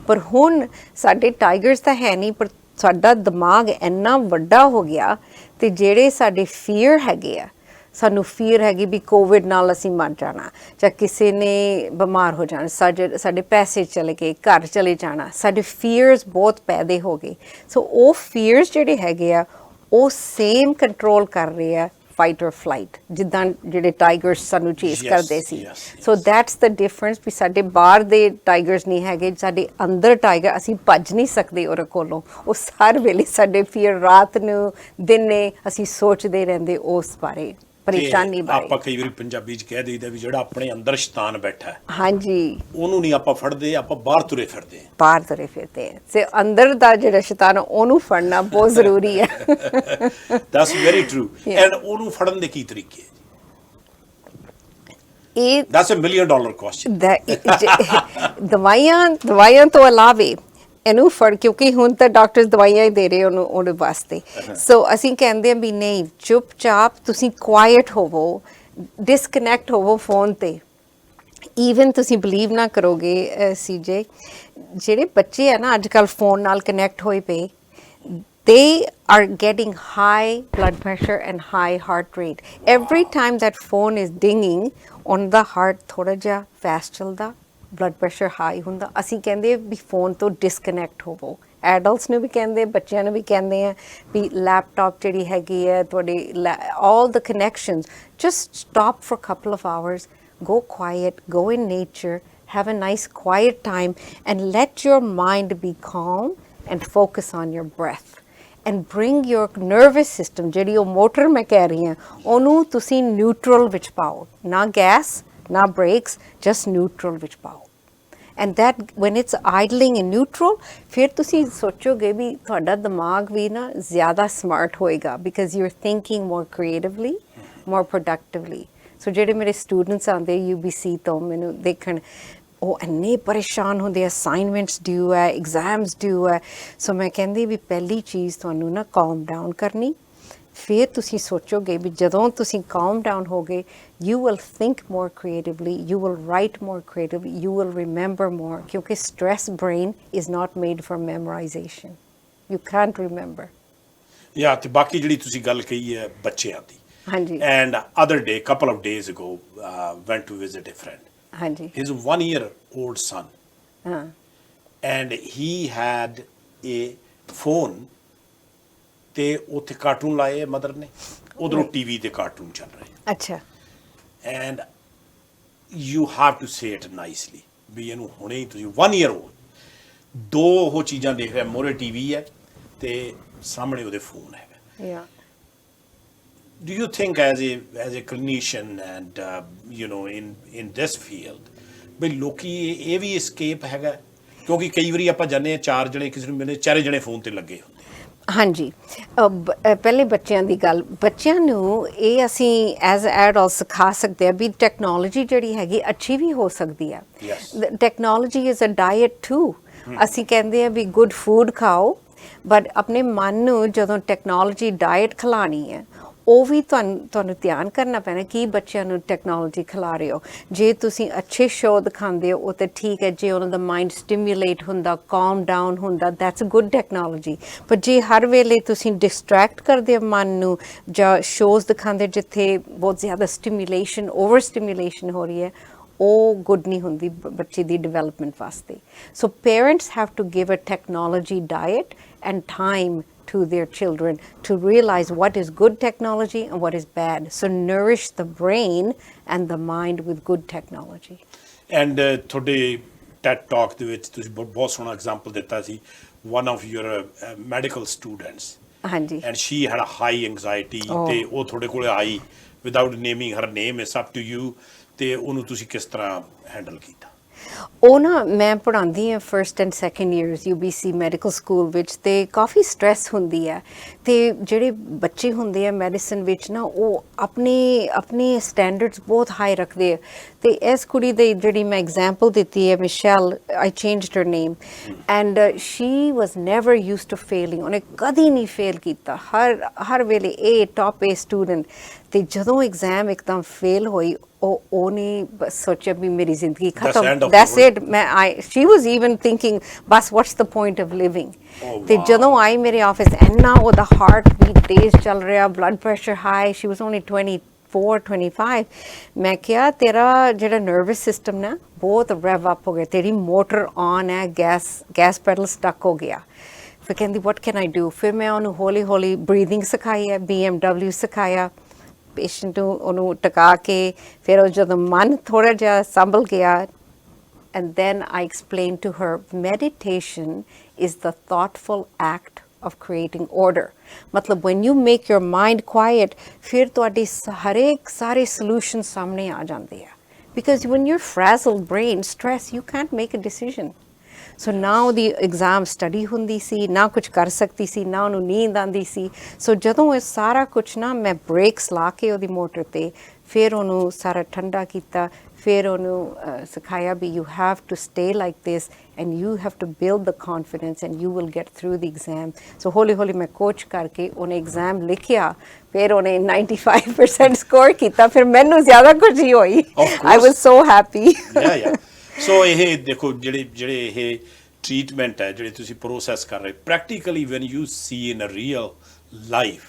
ਪਰ ਹੁਣ ਸਾਡੇ ਟਾਈਗਰਸ ਤਾਂ ਹੈ ਨਹੀਂ ਪਰ ਸਾਡਾ ਦਿਮਾਗ ਇੰਨਾ ਵੱਡਾ ਹੋ ਗਿਆ ਤੇ ਜਿਹੜੇ ਸਾਡੇ ਫੀਅਰ ਹੈਗੇ ਆ ਸਾਨੂੰ ਫੀਅਰ ਹੈਗੀ ਵੀ ਕੋਵਿਡ ਨਾਲ ਅਸੀਂ ਮਰ ਜਾਣਾ ਜਾਂ ਕਿਸੇ ਨੇ ਬਿਮਾਰ ਹੋ ਜਾਣਾ ਸਾਡੇ ਪੈਸੇ ਚਲੇ ਗਏ ਘਰ ਚਲੇ ਜਾਣਾ ਸਾਡੇ ਫੀਅਰਸ ਬਹੁਤ ਪੈਦੇ ਹੋ ਗਏ ਸੋ ਉਹ ਫੀਅਰਸ ਜਿਹੜੇ ਹੈਗੇ ਆ ਉਹ ਸੇਮ ਕੰਟਰੋਲ ਕਰ ਰਹੇ ਆ fight or flight ਜਿੱਦਾਂ ਜਿਹੜੇ ਟਾਈਗਰਸ ਸਾਨੂੰ ਚੇਸ ਕਰਦੇ ਸੀ ਸੋ ਦੈਟਸ ਦ ਡਿਫਰੈਂਸ ਵੀ ਸਾਡੇ ਬਾਹਰ ਦੇ ਟਾਈਗਰਸ ਨਹੀਂ ਹੈਗੇ ਸਾਡੇ ਅੰਦਰ ਟਾਈਗਰ ਅਸੀਂ ਭੱਜ ਨਹੀਂ ਸਕਦੇ ਉਹਦੇ ਕੋਲੋਂ ਉਹ ਹਰ ਵੇਲੇ ਸਾਡੇ ਫੀਅਰ ਰਾਤ ਨੂੰ ਦਿਨੇ ਅਸੀਂ ਸੋਚਦੇ ਰਹਿੰਦੇ ਉਸ ਬਾਰੇ ਪਰੇਸ਼ਾਨੀ ਬਾਰੇ ਆਪਾਂ ਕਈ ਵਾਰੀ ਪੰਜਾਬੀ ਚ ਕਹਿ ਦਈਦਾ ਵੀ ਜਿਹੜਾ ਆਪਣੇ ਅੰਦਰ ਸ਼ੈਤਾਨ ਬੈਠਾ ਹੈ ਹਾਂਜੀ ਉਹਨੂੰ ਨਹੀਂ ਆਪਾਂ ਫੜਦੇ ਆਪਾਂ ਬਾਹਰ ਤੁਰੇ ਫਿਰਦੇ ਤੇ ਅੰਦਰ ਦਾ ਜਿਹੜਾ ਸ਼ੈਤਾਨ ਉਹਨੂੰ ਫੜਨਾ ਬਹੁਤ ਜ਼ਰੂਰੀ ਹੈ ਦੈਟਸ ਵੈਰੀ ਟਰੂ ਐਂਡ ਉਹਨੂੰ ਫੜਨ ਦੇ ਕੀ ਤਰੀਕੇ ਦੈਟਸ ਅ $1 million ਕੁਐਸਚਨ ਦਵਾਈਆਂ ਤੋਂ ਇਲਾਵੇ ਇਹਨੂੰ ਫੜ ਕਿਉਂਕਿ ਹੁਣ ਤਾਂ ਡਾਕਟਰਸ ਦਵਾਈਆਂ ਹੀ ਦੇ ਰਹੇ ਉਹਦੇ ਵਾਸਤੇ ਸੋ ਅਸੀਂ ਕਹਿੰਦੇ ਆ ਵੀ ਨਹੀਂ ਚੁੱਪਚਾਪ ਤੁਸੀਂ ਕੁਆਇਟ ਹੋਵੋ ਡਿਸਕਨੈਕਟ ਹੋਵੋ ਫੋਨ ਤੇ ਈਵਨ ਤੁਸੀਂ ਬਿਲੀਵ ਨਾ ਕਰੋਗੇ ਸੀਜੇ ਜਿਹੜੇ ਬੱਚੇ ਆ ਨਾ ਅੱਜ ਕੱਲ੍ਹ ਫੋਨ ਨਾਲ ਕਨੈਕਟ ਹੋਏ ਪਏ they are getting high blood pressure and high heart rate every time that phone is dinging on the heart ਥੋੜਾ ਜਿਹਾ fast ਚੱਲਦਾ ਬਲੱਡ ਪ੍ਰੈਸ਼ਰ ਹਾਈ ਹੁੰਦਾ ਅਸੀਂ ਕਹਿੰਦੇ ਵੀ ਫੋਨ ਤੋਂ ਡਿਸਕਨੈਕਟ ਹੋਵੋ ਐਡਲਟਸ ਨੂੰ ਵੀ ਕਹਿੰਦੇ ਬੱਚਿਆਂ ਨੂੰ ਵੀ ਕਹਿੰਦੇ ਆ ਵੀ ਲੈਪਟਾਪ ਜਿਹੜੀ ਹੈਗੀ ਹੈ ਤੁਹਾਡੀ all the connections just stop for a couple of hours go quiet go in nature have a nice quiet time and let your mind be calm and focus on your breath and bring your nervous system ਜਿਹੜੀ ਉਹ motor ਮੈਂ ਕਹਿ ਰਹੀ ਹਾਂ ਉਹਨੂੰ ਤੁਸੀਂ neutral ਵਿੱਚ ਪਾਓ ਨਾ ਗੈਸ ਨਾ brakes just neutral ਵਿੱਚ ਪਾਓ and that when it's idling in neutral ਫਿਰ ਤੁਸੀਂ ਸੋਚੋਗੇ ਵੀ ਤੁਹਾਡਾ ਦਿਮਾਗ ਵੀ ਨਾ ਜ਼ਿਆਦਾ ਸਮਾਰਟ ਹੋਏਗਾ because you're thinking more creatively more productively so ਜਿਹੜੇ ਮੇਰੇ ਸਟੂਡੈਂਟਸ ਆਉਂਦੇ UBC ਤੋਂ ਮੈਨੂੰ ਦੇਖਣ ਉਹ ਇੰਨੇ ਪਰੇਸ਼ਾਨ ਹੁੰਦੇ ਅਸਾਈਨਮੈਂਟਸ ਡਿਊ ਹੈ ਐਗਜ਼ਾਮਸ ਡਿਊ ਹੈ ਸੋ ਮੈਂ ਕਹਿੰਦੀ ਵੀ ਪਹਿਲੀ ਚੀਜ਼ ਤੁਹਾਨੂੰ ਨਾ ਕਾਮ ਡਾਊਨ ਕਰਨੀ ਫਿਰ ਤੁਸੀਂ ਸੋਚੋਗੇ ਵੀ ਜਦੋਂ ਤੁਸੀਂ ਕਾਮ ਡਾਊਨ ਹੋਗੇ you will think more creatively you will write more creatively you will remember more ਕਿਉਂਕਿ stress brain is not made for memorization you can't remember ਤੇ ਬਾਕੀ ਜਿਹੜੀ ਤੁਸੀਂ ਗੱਲ ਕਹੀ ਹੈ ਬੱਚਿਆਂ ਦੀ ਹਾਂਜੀ and other day couple of days ago went to visit a friend ਹਾਂਜੀ his 1-year-old son and he had a phone ਤੇ ਉੱਥੇ ਕਾਰਟੂਨ ਲਾਏ ਮਦਰ ਨੇ ਉਧਰੋਂ ਟੀਵੀ ਤੇ ਕਾਰਟੂਨ ਚੱਲ ਰਹੇ ਅੱਛਾ and you have to say it nicely ਵੀ ਇਹਨੂੰ ਹੁਣੇ ਹੀ ਤੁਸੀਂ 1 year old ਦੋ ਉਹ ਚੀਜ਼ਾਂ ਦੇਖ ਰਿਹਾ ਮੋਰੇ ਟੀਵੀ ਹੈ ਤੇ ਸਾਹਮਣੇ ਉਹਦੇ ਫੋਨ ਹੈਗਾ do you think as a clinician and in this field ਵੀ ਲੋਕੀ ਇਹ ਵੀ escape ਹੈਗਾ ਕਿਉਂਕਿ ਕਈ ਵਾਰੀ ਆਪਾਂ ਜਾਂਦੇ ਹਾਂ 4 ਜਣੇ ਕਿਸੇ ਨੂੰ ਮਿਲੇ 4 ਜਣੇ ਫੋਨ ਤੇ ਲੱਗੇ ਹੁੰਦੇ ਹਾਂਜੀ ਪਹਿਲੇ ਬੱਚਿਆਂ ਦੀ ਗੱਲ ਬੱਚਿਆਂ ਨੂੰ ਇਹ ਅਸੀਂ ਐਜ਼ ਐਡਲਟ ਸਿਖਾ ਸਕਦੇ ਆ ਵੀ ਟੈਕਨੋਲੋਜੀ ਜਿਹੜੀ ਹੈਗੀ ਅੱਛੀ ਵੀ ਹੋ ਸਕਦੀ ਆ technology is a diet too ਅਸੀਂ ਕਹਿੰਦੇ ਆ ਵੀ ਗੁੱਡ ਫੂਡ ਖਾਓ ਬਟ ਆਪਣੇ ਮਨ ਨੂੰ ਜਦੋਂ ਟੈਕਨੋਲੋਜੀ ਡਾਈਟ ਖਿਲਾਣੀ ਹੈ ਉਹ ਵੀ ਤੁਹਾਨੂੰ ਧਿਆਨ ਕਰਨਾ ਪੈਣਾ ਕਿ ਬੱਚਿਆਂ ਨੂੰ ਟੈਕਨੋਲੋਜੀ ਖਿਲਾ ਰਹੇ ਹੋ ਜੇ ਤੁਸੀਂ ਅੱਛੇ ਸ਼ੋਅ ਦਿਖਾਉਂਦੇ ਹੋ ਉਹ ਤਾਂ ਠੀਕ ਹੈ ਜੇ ਉਹਨਾਂ ਦਾ ਮਾਈਂਡ ਸਟਿਮੂਲੇਟ ਹੁੰਦਾ ਕਾਮ ਡਾਊਨ ਹੁੰਦਾ ਦੈਟਸ ਗੁੱਡ ਟੈਕਨੋਲੋਜੀ ਪਰ ਜੇ ਹਰ ਵੇਲੇ ਤੁਸੀਂ ਡਿਸਟਰੈਕਟ ਕਰਦੇ ਹੋ ਮਨ ਨੂੰ ਜਾਂ ਸ਼ੋਅਜ਼ ਦਿਖਾਉਂਦੇ ਜਿੱਥੇ ਬਹੁਤ ਜ਼ਿਆਦਾ ਸਟਿਮੂਲੇਸ਼ਨ ਓਵਰ ਸਟਿਮੂਲੇਸ਼ਨ ਹੋ ਰਹੀ ਹੈ ਉਹ ਗੁੱਡ ਨਹੀਂ ਹੁੰਦੀ ਬੱਚੇ ਦੀ ਡਿਵੈਲਪਮੈਂਟ ਵਾਸਤੇ so parents have to give a technology diet and time to their children to realize what is good technology and what is bad. So nourish the brain and the mind with good technology. And today TED Talk ਦੇ ਵਿੱਚ ਤੁਸੀਂ ਬਹੁਤ ਸੋਹਣਾ example ਦਿੱਤਾ ਸੀ one of your medical students. ਹਾਂਜੀ. And she had a high anxiety ਤੇ ਉਹ ਤੁਹਾਡੇ ਕੋਲ ਆਈ without naming her name it's up to you ਤੇ ਉਹਨੂੰ ਤੁਸੀਂ ਕਿਸ ਤਰ੍ਹਾਂ ਹੈਂਡਲ ਕੀਤਾ ਉਹ ਨਾ ਮੈਂ ਪੜ੍ਹਾਉਂਦੀ ਹਾਂ first and second years UBC medical school ਵਿੱਚ ਤੇ ਕਾਫੀ ਸਟ੍ਰੈਸ ਹੁੰਦੀ ਹੈ ਤੇ ਜਿਹੜੇ ਬੱਚੇ ਹੁੰਦੇ ਆ ਮੈਡੀਸਨ ਵਿੱਚ ਨਾ ਉਹ ਆਪਣੇ ਸਟੈਂਡਰਡਸ ਬਹੁਤ ਹਾਈ ਰੱਖਦੇ ਆ ਤੇ ਇਸ ਕੁੜੀ ਦੀ ਜਿਹੜੀ ਮੈਂ ਐਗਜ਼ਾਮਪਲ ਦਿੱਤੀ ਹੈ Michelle I changed her name and she was never used to failing ਉਹਨੇ ਕਦੀ ਨਹੀਂ ਫੇਲ ਕੀਤਾ ਹਰ ਵੇਲੇ ਟੌਪ ਸਟੂਡੈਂਟ ਤੇ ਜਦੋਂ ਐਗਜ਼ਾਮ ਇੱਕਦਮ ਫੇਲ ਹੋਈ ਉਹਨੇ ਸੋਚਿਆ ਵੀ ਮੇਰੀ ਜ਼ਿੰਦਗੀ ਖਤਮ that's it she was even thinking ਬਸ what's the point of living ਤੇ ਜਦੋਂ ਆਈ ਮੇਰੇ ਆਫਿਸ ਇੰਨਾ ਉਹਦਾ ਹਾਰਟ ਬੀਟ ਤੇਜ਼ ਚੱਲ ਰਿਹਾ blood pressure high she was only 24-25 ਮੈਂ ਕਿਹਾ ਤੇਰਾ ਜਿਹੜਾ ਨਰਵਸ ਸਿਸਟਮ ਨਾ ਬਹੁਤ ਰੈਵ ਅਪ ਹੋ ਗਿਆ ਤੇਰੀ ਮੋਟਰ ਔਨ ਹੈ ਗੈਸ ਪੈਡਲ ਸਟਕ ਹੋ ਗਿਆ ਫਿਰ ਕਹਿੰਦੀ ਵਾਟ ਕੈਨ ਆਈ ਡੂ ਫਿਰ ਮੈਂ ਉਹਨੂੰ ਹੌਲੀ ਹੌਲੀ ਬਰੀਥਿੰਗ ਸਿਖਾਈ ਹੈ BMW ਸਿਖਾਇਆ ਪੇਸ਼ੈਂਟ ਨੂੰ ਉਹਨੂੰ ਟਿਕਾ ਕੇ ਫਿਰ ਉਹ ਜਦੋਂ ਮਨ ਥੋੜ੍ਹਾ ਜਿਹਾ ਸੰਭਲ ਗਿਆ and then I explained to her meditation is the thoughtful act of creating order matlab when you make your mind quiet fir ਤੁਹਾਡੇ ਸਾਰੇ solutions ਸਾਹਮਣੇ ਆ ਜਾਂਦੇ ਆ because when you're frazzled brain stress you can't make a decision so now the exam study ਹੁੰਦੀ ਸੀ ਨਾ ਕੁਝ ਕਰ ਸਕਦੀ ਸੀ ਨਾ ਉਹਨੂੰ ਨੀਂਦ ਆਉਂਦੀ ਸੀ so ਜਦੋਂ ਇਹ ਸਾਰਾ ਕੁਝ ਨਾ ਮੈਂ ਬ੍ਰੇਕਸ ਲਾ ਕੇ ਉਹਦੀ ਮੋਟਰ ਤੇ ਫਿਰ ਉਹਨੂੰ ਸਾਰਾ ਠੰਡਾ ਕੀਤਾ ਫਿਰ ਉਹਨੂੰ ਸਿਖਾਇਆ ਵੀ you have to stay like this and you have to build the confidence and you will get through the exam so ਹੌਲੀ ਹੌਲੀ ਮੈਂ ਕੋਚ ਕਰਕੇ ਉਹਨੇ ਐਗਜ਼ਾਮ ਲਿਖਿਆ ਫਿਰ ਉਹਨੇ 95% ਸਕੋਰ ਕੀਤਾ ਫਿਰ ਮੈਨੂੰ ਜ਼ਿਆਦਾ ਖੁਸ਼ੀ ਹੋਈ I was so happy ਸੋ ਇਹ ਦੇਖੋ ਜਿਹੜੇ ਇਹ ਟ੍ਰੀਟਮੈਂਟ ਹੈ ਜਿਹੜੇ ਤੁਸੀਂ ਪ੍ਰੋਸੈਸ ਕਰ ਰਹੇ practically when you see in a real life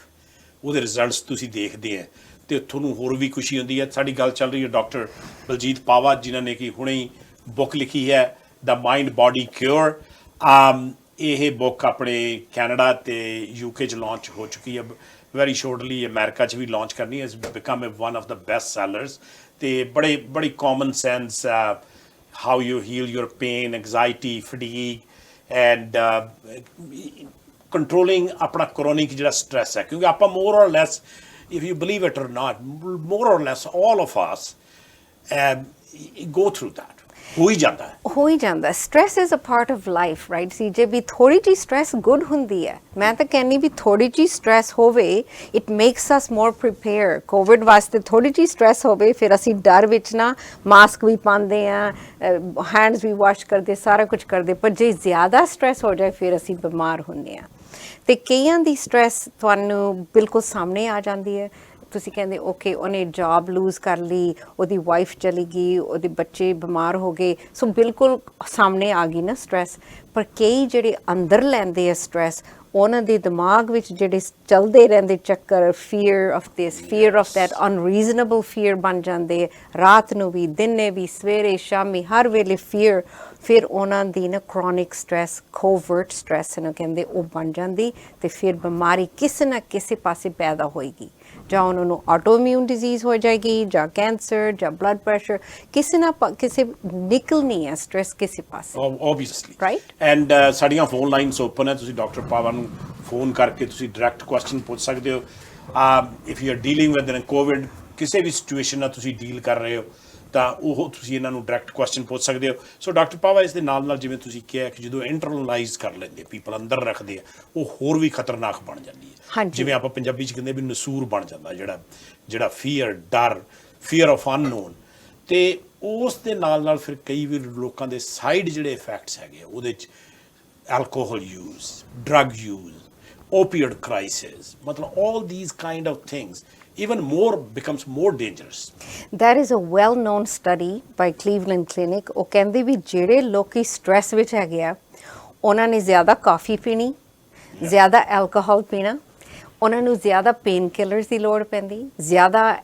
ਉਹਦੇ ਰਿਜ਼ਲਟਸ ਤੁਸੀਂ ਦੇਖਦੇ ਆ ਤੇ ਤੁਹਾਨੂੰ ਹੋਰ ਵੀ ਖੁਸ਼ੀ ਹੁੰਦੀ ਹੈ ਸਾਡੀ ਗੱਲ ਚੱਲ ਰਹੀ ਹੈ ਡਾਕਟਰ ਬਲਜੀਤ ਪਾਵਾ ਜਿਨ੍ਹਾਂ ਨੇ ਕਿ ਹੁਣੇ ਹੀ ਬੁੱਕ ਲਿਖੀ ਹੈ ਦ ਮਾਈਂਡ ਬੋਡੀ ਕਿਉਰ ਇਹ ਬੁੱਕ ਆਪਣੇ ਕੈਨੇਡਾ ਤੇ UK 'ਚ ਲਾਂਚ ਹੋ ਚੁੱਕੀ ਹੈ ਵੈਰੀ ਸ਼ੋਰਟਲੀ ਅਮਰੀਕਾ 'ਚ ਵੀ ਲਾਂਚ ਕਰਨੀ ਹੈ become one of the best sellers ਤੇ ਬੜੀ common sense how you heal your pain, anxiety, fatigue and controlling apna chronic jehda stress hai kyunki aapa more or less if you believe it or not more or less all of us go through that ਹੋ ਹੀ ਜਾਂਦਾ stress is a part of life right ਸੀ ਜੇ ਵੀ ਥੋੜੀ ਜਿਹੀ stress good ਹੁੰਦੀ ਹੈ ਮੈਂ ਤਾਂ ਕਹਿੰਦੀ ਵੀ ਥੋੜੀ ਜਿਹੀ ਸਟ੍ਰੈਸ ਹੋਵੇ it makes us more prepare Covid ਵਾਸਤੇ ਥੋੜੀ ਜਿਹੀ ਸਟ੍ਰੈਸ ਹੋਵੇ ਫਿਰ ਅਸੀਂ ਡਰ ਵਿੱਚ ਨਾ ਮਾਸਕ ਵੀ ਪਾਉਂਦੇ ਹਾਂ ਹੈਂਡਸ ਵੀ ਵਾਸ਼ ਕਰਦੇ ਸਾਰਾ ਕੁਝ ਕਰਦੇ ਪਰ ਜੇ ਜ਼ਿਆਦਾ ਸਟ੍ਰੈਸ ਹੋ ਜਾਏ ਫਿਰ ਅਸੀਂ ਬਿਮਾਰ ਹੁੰਦੇ ਹਾਂ ਤੇ ਕਈਆਂ ਦੀ ਸਟ੍ਰੈਸ ਤੁਹਾਨੂੰ ਬਿਲਕੁਲ ਸਾਹਮਣੇ ਆ ਜਾਂਦੀ ਹੈ ਤੁਸੀਂ ਕਹਿੰਦੇ ਓਕੇ ਉਹਨੇ ਜੌਬ ਲੂਜ਼ ਕਰ ਲਈ ਉਹਦੀ ਵਾਈਫ ਚਲੀ ਗਈ ਉਹਦੇ ਬੱਚੇ ਬਿਮਾਰ ਹੋ ਗਏ ਸੋ ਬਿਲਕੁਲ ਸਾਹਮਣੇ ਆ ਗਈ ਨਾ ਸਟ੍ਰੈਸ ਪਰ ਕਈ ਜਿਹੜੇ ਅੰਦਰ ਲੈਂਦੇ ਆ ਸਟ੍ਰੈਸ ਉਹਨਾਂ ਦੇ ਦਿਮਾਗ ਵਿੱਚ ਜਿਹੜੇ ਚੱਲਦੇ ਰਹਿੰਦੇ ਚੱਕਰ fear of this fear of that unreasonable fear ਬਣ ਜਾਂਦੇ ਰਾਤ ਨੂੰ ਵੀ ਦਿਨੇ ਵੀ ਸਵੇਰੇ ਸ਼ਾਮੀ ਹਰ ਵੇਲੇ ਫੀਅਰ ਫਿਰ ਉਹਨਾਂ ਦੀ ਨਾ ਕ੍ਰੋਨਿਕ ਸਟ੍ਰੈਸ ਕੋਵਰਟ ਸਟ੍ਰੈਸ ਨੂੰ ਕਹਿੰਦੇ ਉਹ ਬਣ ਜਾਂਦੀ ਤੇ ਫਿਰ ਬਿਮਾਰੀ ਕਿਸੇ ਨਾ ਕਿਸੇ ਪਾਸੇ ਪੈਦਾ ਹੋਏਗੀ ਜਾਂ ਉਹਨਾਂ ਨੂੰ ਆਟੋਇਮਿਊਨ ਡਿਜ਼ੀਜ਼ ਹੋ ਜਾਏਗੀ ਜਾਂ ਕੈਂਸਰ ਜਾਂ ਬਲੱਡ ਪ੍ਰੈਸ਼ਰ ਕਿਸੇ ਨਾ ਕਿਸੇ ਨਿਕਲਣੀ ਹੈ ਸਟ੍ਰੈਸ ਕਿਸੇ ਪਾਸੇ obviously ਰਾਈਟ ਐਂਡ ਸਾਡੀਆਂ ਫੋਨ ਲਾਈਨਸ ਓਪਨ ਹੈ ਤੁਸੀਂ ਡਾਕਟਰ ਪਾਵਾ ਨੂੰ ਫੋਨ ਕਰਕੇ ਤੁਸੀਂ ਡਾਇਰੈਕਟ ਕੁਐਸਚਨ ਪੁੱਛ ਸਕਦੇ ਹੋ if you are dealing with Covid, ਕਿਸੇ ਵੀ ਸਿਚੁਏਸ਼ਨ ਨਾਲ ਤੁਸੀਂ ਡੀਲ ਕਰ ਰਹੇ ਹੋ ਤਾਂ ਉਹ ਤੁਸੀਂ ਇਹਨਾਂ ਨੂੰ ਡਾਇਰੈਕਟ ਕੁਐਸਚਨ ਪੁੱਛ ਸਕਦੇ ਹੋ। ਸੋ ਡਾਕਟਰ ਪਾਵਾ, ਇਸ ਦੇ ਨਾਲ ਨਾਲ ਜਿਵੇਂ ਤੁਸੀਂ ਕਿਹਾ ਕਿ ਜਦੋਂ ਇੰਟਰਨਲਾਈਜ਼ ਕਰ ਲੈਂਦੇ ਪੀਪਲ, ਅੰਦਰ ਰੱਖਦੇ ਆ, ਉਹ ਹੋਰ ਵੀ ਖਤਰਨਾਕ ਬਣ ਜਾਂਦੀ ਹੈ। ਜਿਵੇਂ ਆਪਾਂ ਪੰਜਾਬੀ 'ਚ ਕਹਿੰਦੇ ਵੀ ਨਸੂਰ ਬਣ ਜਾਂਦਾ, ਜਿਹੜਾ ਫੀਅਰ, ਡਰ, ਫੀਅਰ ਆਫ ਅਨਨੋਨ। ਅਤੇ ਉਸ ਦੇ ਨਾਲ ਫਿਰ ਕਈ ਵੀ ਲੋਕਾਂ ਦੇ ਸਾਈਡ ਜਿਹੜੇ ਇਫੈਕਟਸ ਹੈਗੇ ਉਹਦੇ 'ਚ alcohol use, drug use, opioid crisis, matlab all these kind of things even more becomes more dangerous. There is a well-known study by Cleveland Clinic. ਉਹ ਕਹਿੰਦੇ ਵੀ ਜਿਹੜੇ ਲੋਕੀ ਸਟ੍ਰੈਸ ਵਿੱਚ ਹੈਗੇ ਆ, ਉਹਨਾਂ ਨੇ ਜ਼ਿਆਦਾ ਕਾਫੀ ਪੀਣੀ, ਜ਼ਿਆਦਾ ਐਲਕੋਹਲ ਪੀਣਾ, ਉਹਨਾਂ ਨੂੰ ਜ਼ਿਆਦਾ ਪੇਨ ਕਿਲਰਸ ਦੀ ਲੋੜ ਪੈਂਦੀ, ਜ਼ਿਆਦਾ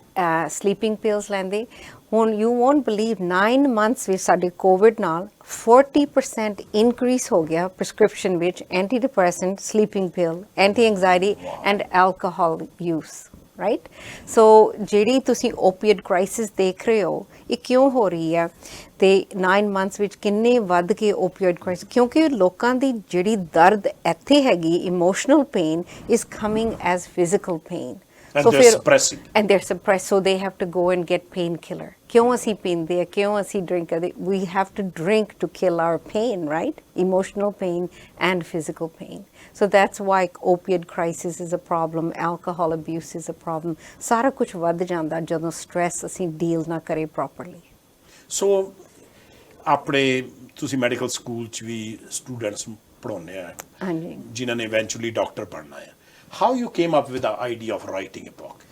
ਸਲੀਪਿੰਗ ਪਿਲਸ ਲੈਂਦੇ। ਹੁਣ ਯੂ ਵੋਂਟ ਬਿਲੀਵ 9 months ਵਿੱਚ ਸਾਡੇ ਕੋਵਿਡ ਨਾਲ 40% ਇਨਕਰੀਜ਼ ਹੋ ਗਿਆ ਪ੍ਰਿਸਕ੍ਰਿਪਸ਼ਨ ਵਿੱਚ anti depressant, sleeping pill, anti anxiety and alcohol use, right. So ਜਿਹੜੀ ਤੁਸੀਂ ਓਪੀਅਡ ਕ੍ਰਾਈਸਿਸ ਦੇਖ ਰਹੇ ਹੋ, ਇਹ ਕਿਉਂ ਹੋ ਰਹੀ ਹੈ ਅਤੇ 9 months ਵਿੱਚ ਕਿੰਨੇ ਵੱਧ ਕੇ ਓਪੀਅਡ ਕ੍ਰਾਈਸਿਸ, ਕਿਉਂਕਿ ਲੋਕਾਂ ਦੀ ਜਿਹੜੀ ਦਰਦ ਇੱਥੇ ਹੈਗੀ, emotional pain is coming as physical pain. And they're suppressing. And they're suppressed, so they have to go and get painkiller. ਕਿਉਂ ਅਸੀਂ ਪੀਂਦੇ ਆ, ਕਿਉਂ ਅਸੀਂ ਡਰਿੰਕ ਕਰਦੇ? We have to drink to kill our pain, right? Emotional pain and physical pain. So that's why opioid crisis is a problem, alcohol abuse is a problem. ਸਾਰਾ ਕੁਝ ਵੱਧ ਜਾਂਦਾ ਜਦੋਂ ਸਟ੍ਰੈਸ ਅਸੀਂ ਡੀਲ ਨਾ ਕਰੇ ਪ੍ਰੋਪਰਲੀ। ਸੋ ਆਪਣੇ ਤੁਸੀਂ ਮੈਡੀਕਲ ਸਕੂਲ 'ਚ ਵੀ ਸਟੂਡੈਂਟਸ ਪੜ੍ਹਾਉਂਦੇ ਆ, ਹਾਂਜੀ, ਜਿਨ੍ਹਾਂ ਨੇ ਇਵੈਂਚੁਅਲੀ ਡਾਕਟਰ ਬਣਨਾ ਹੈ। How you came up with the idea of writing a book?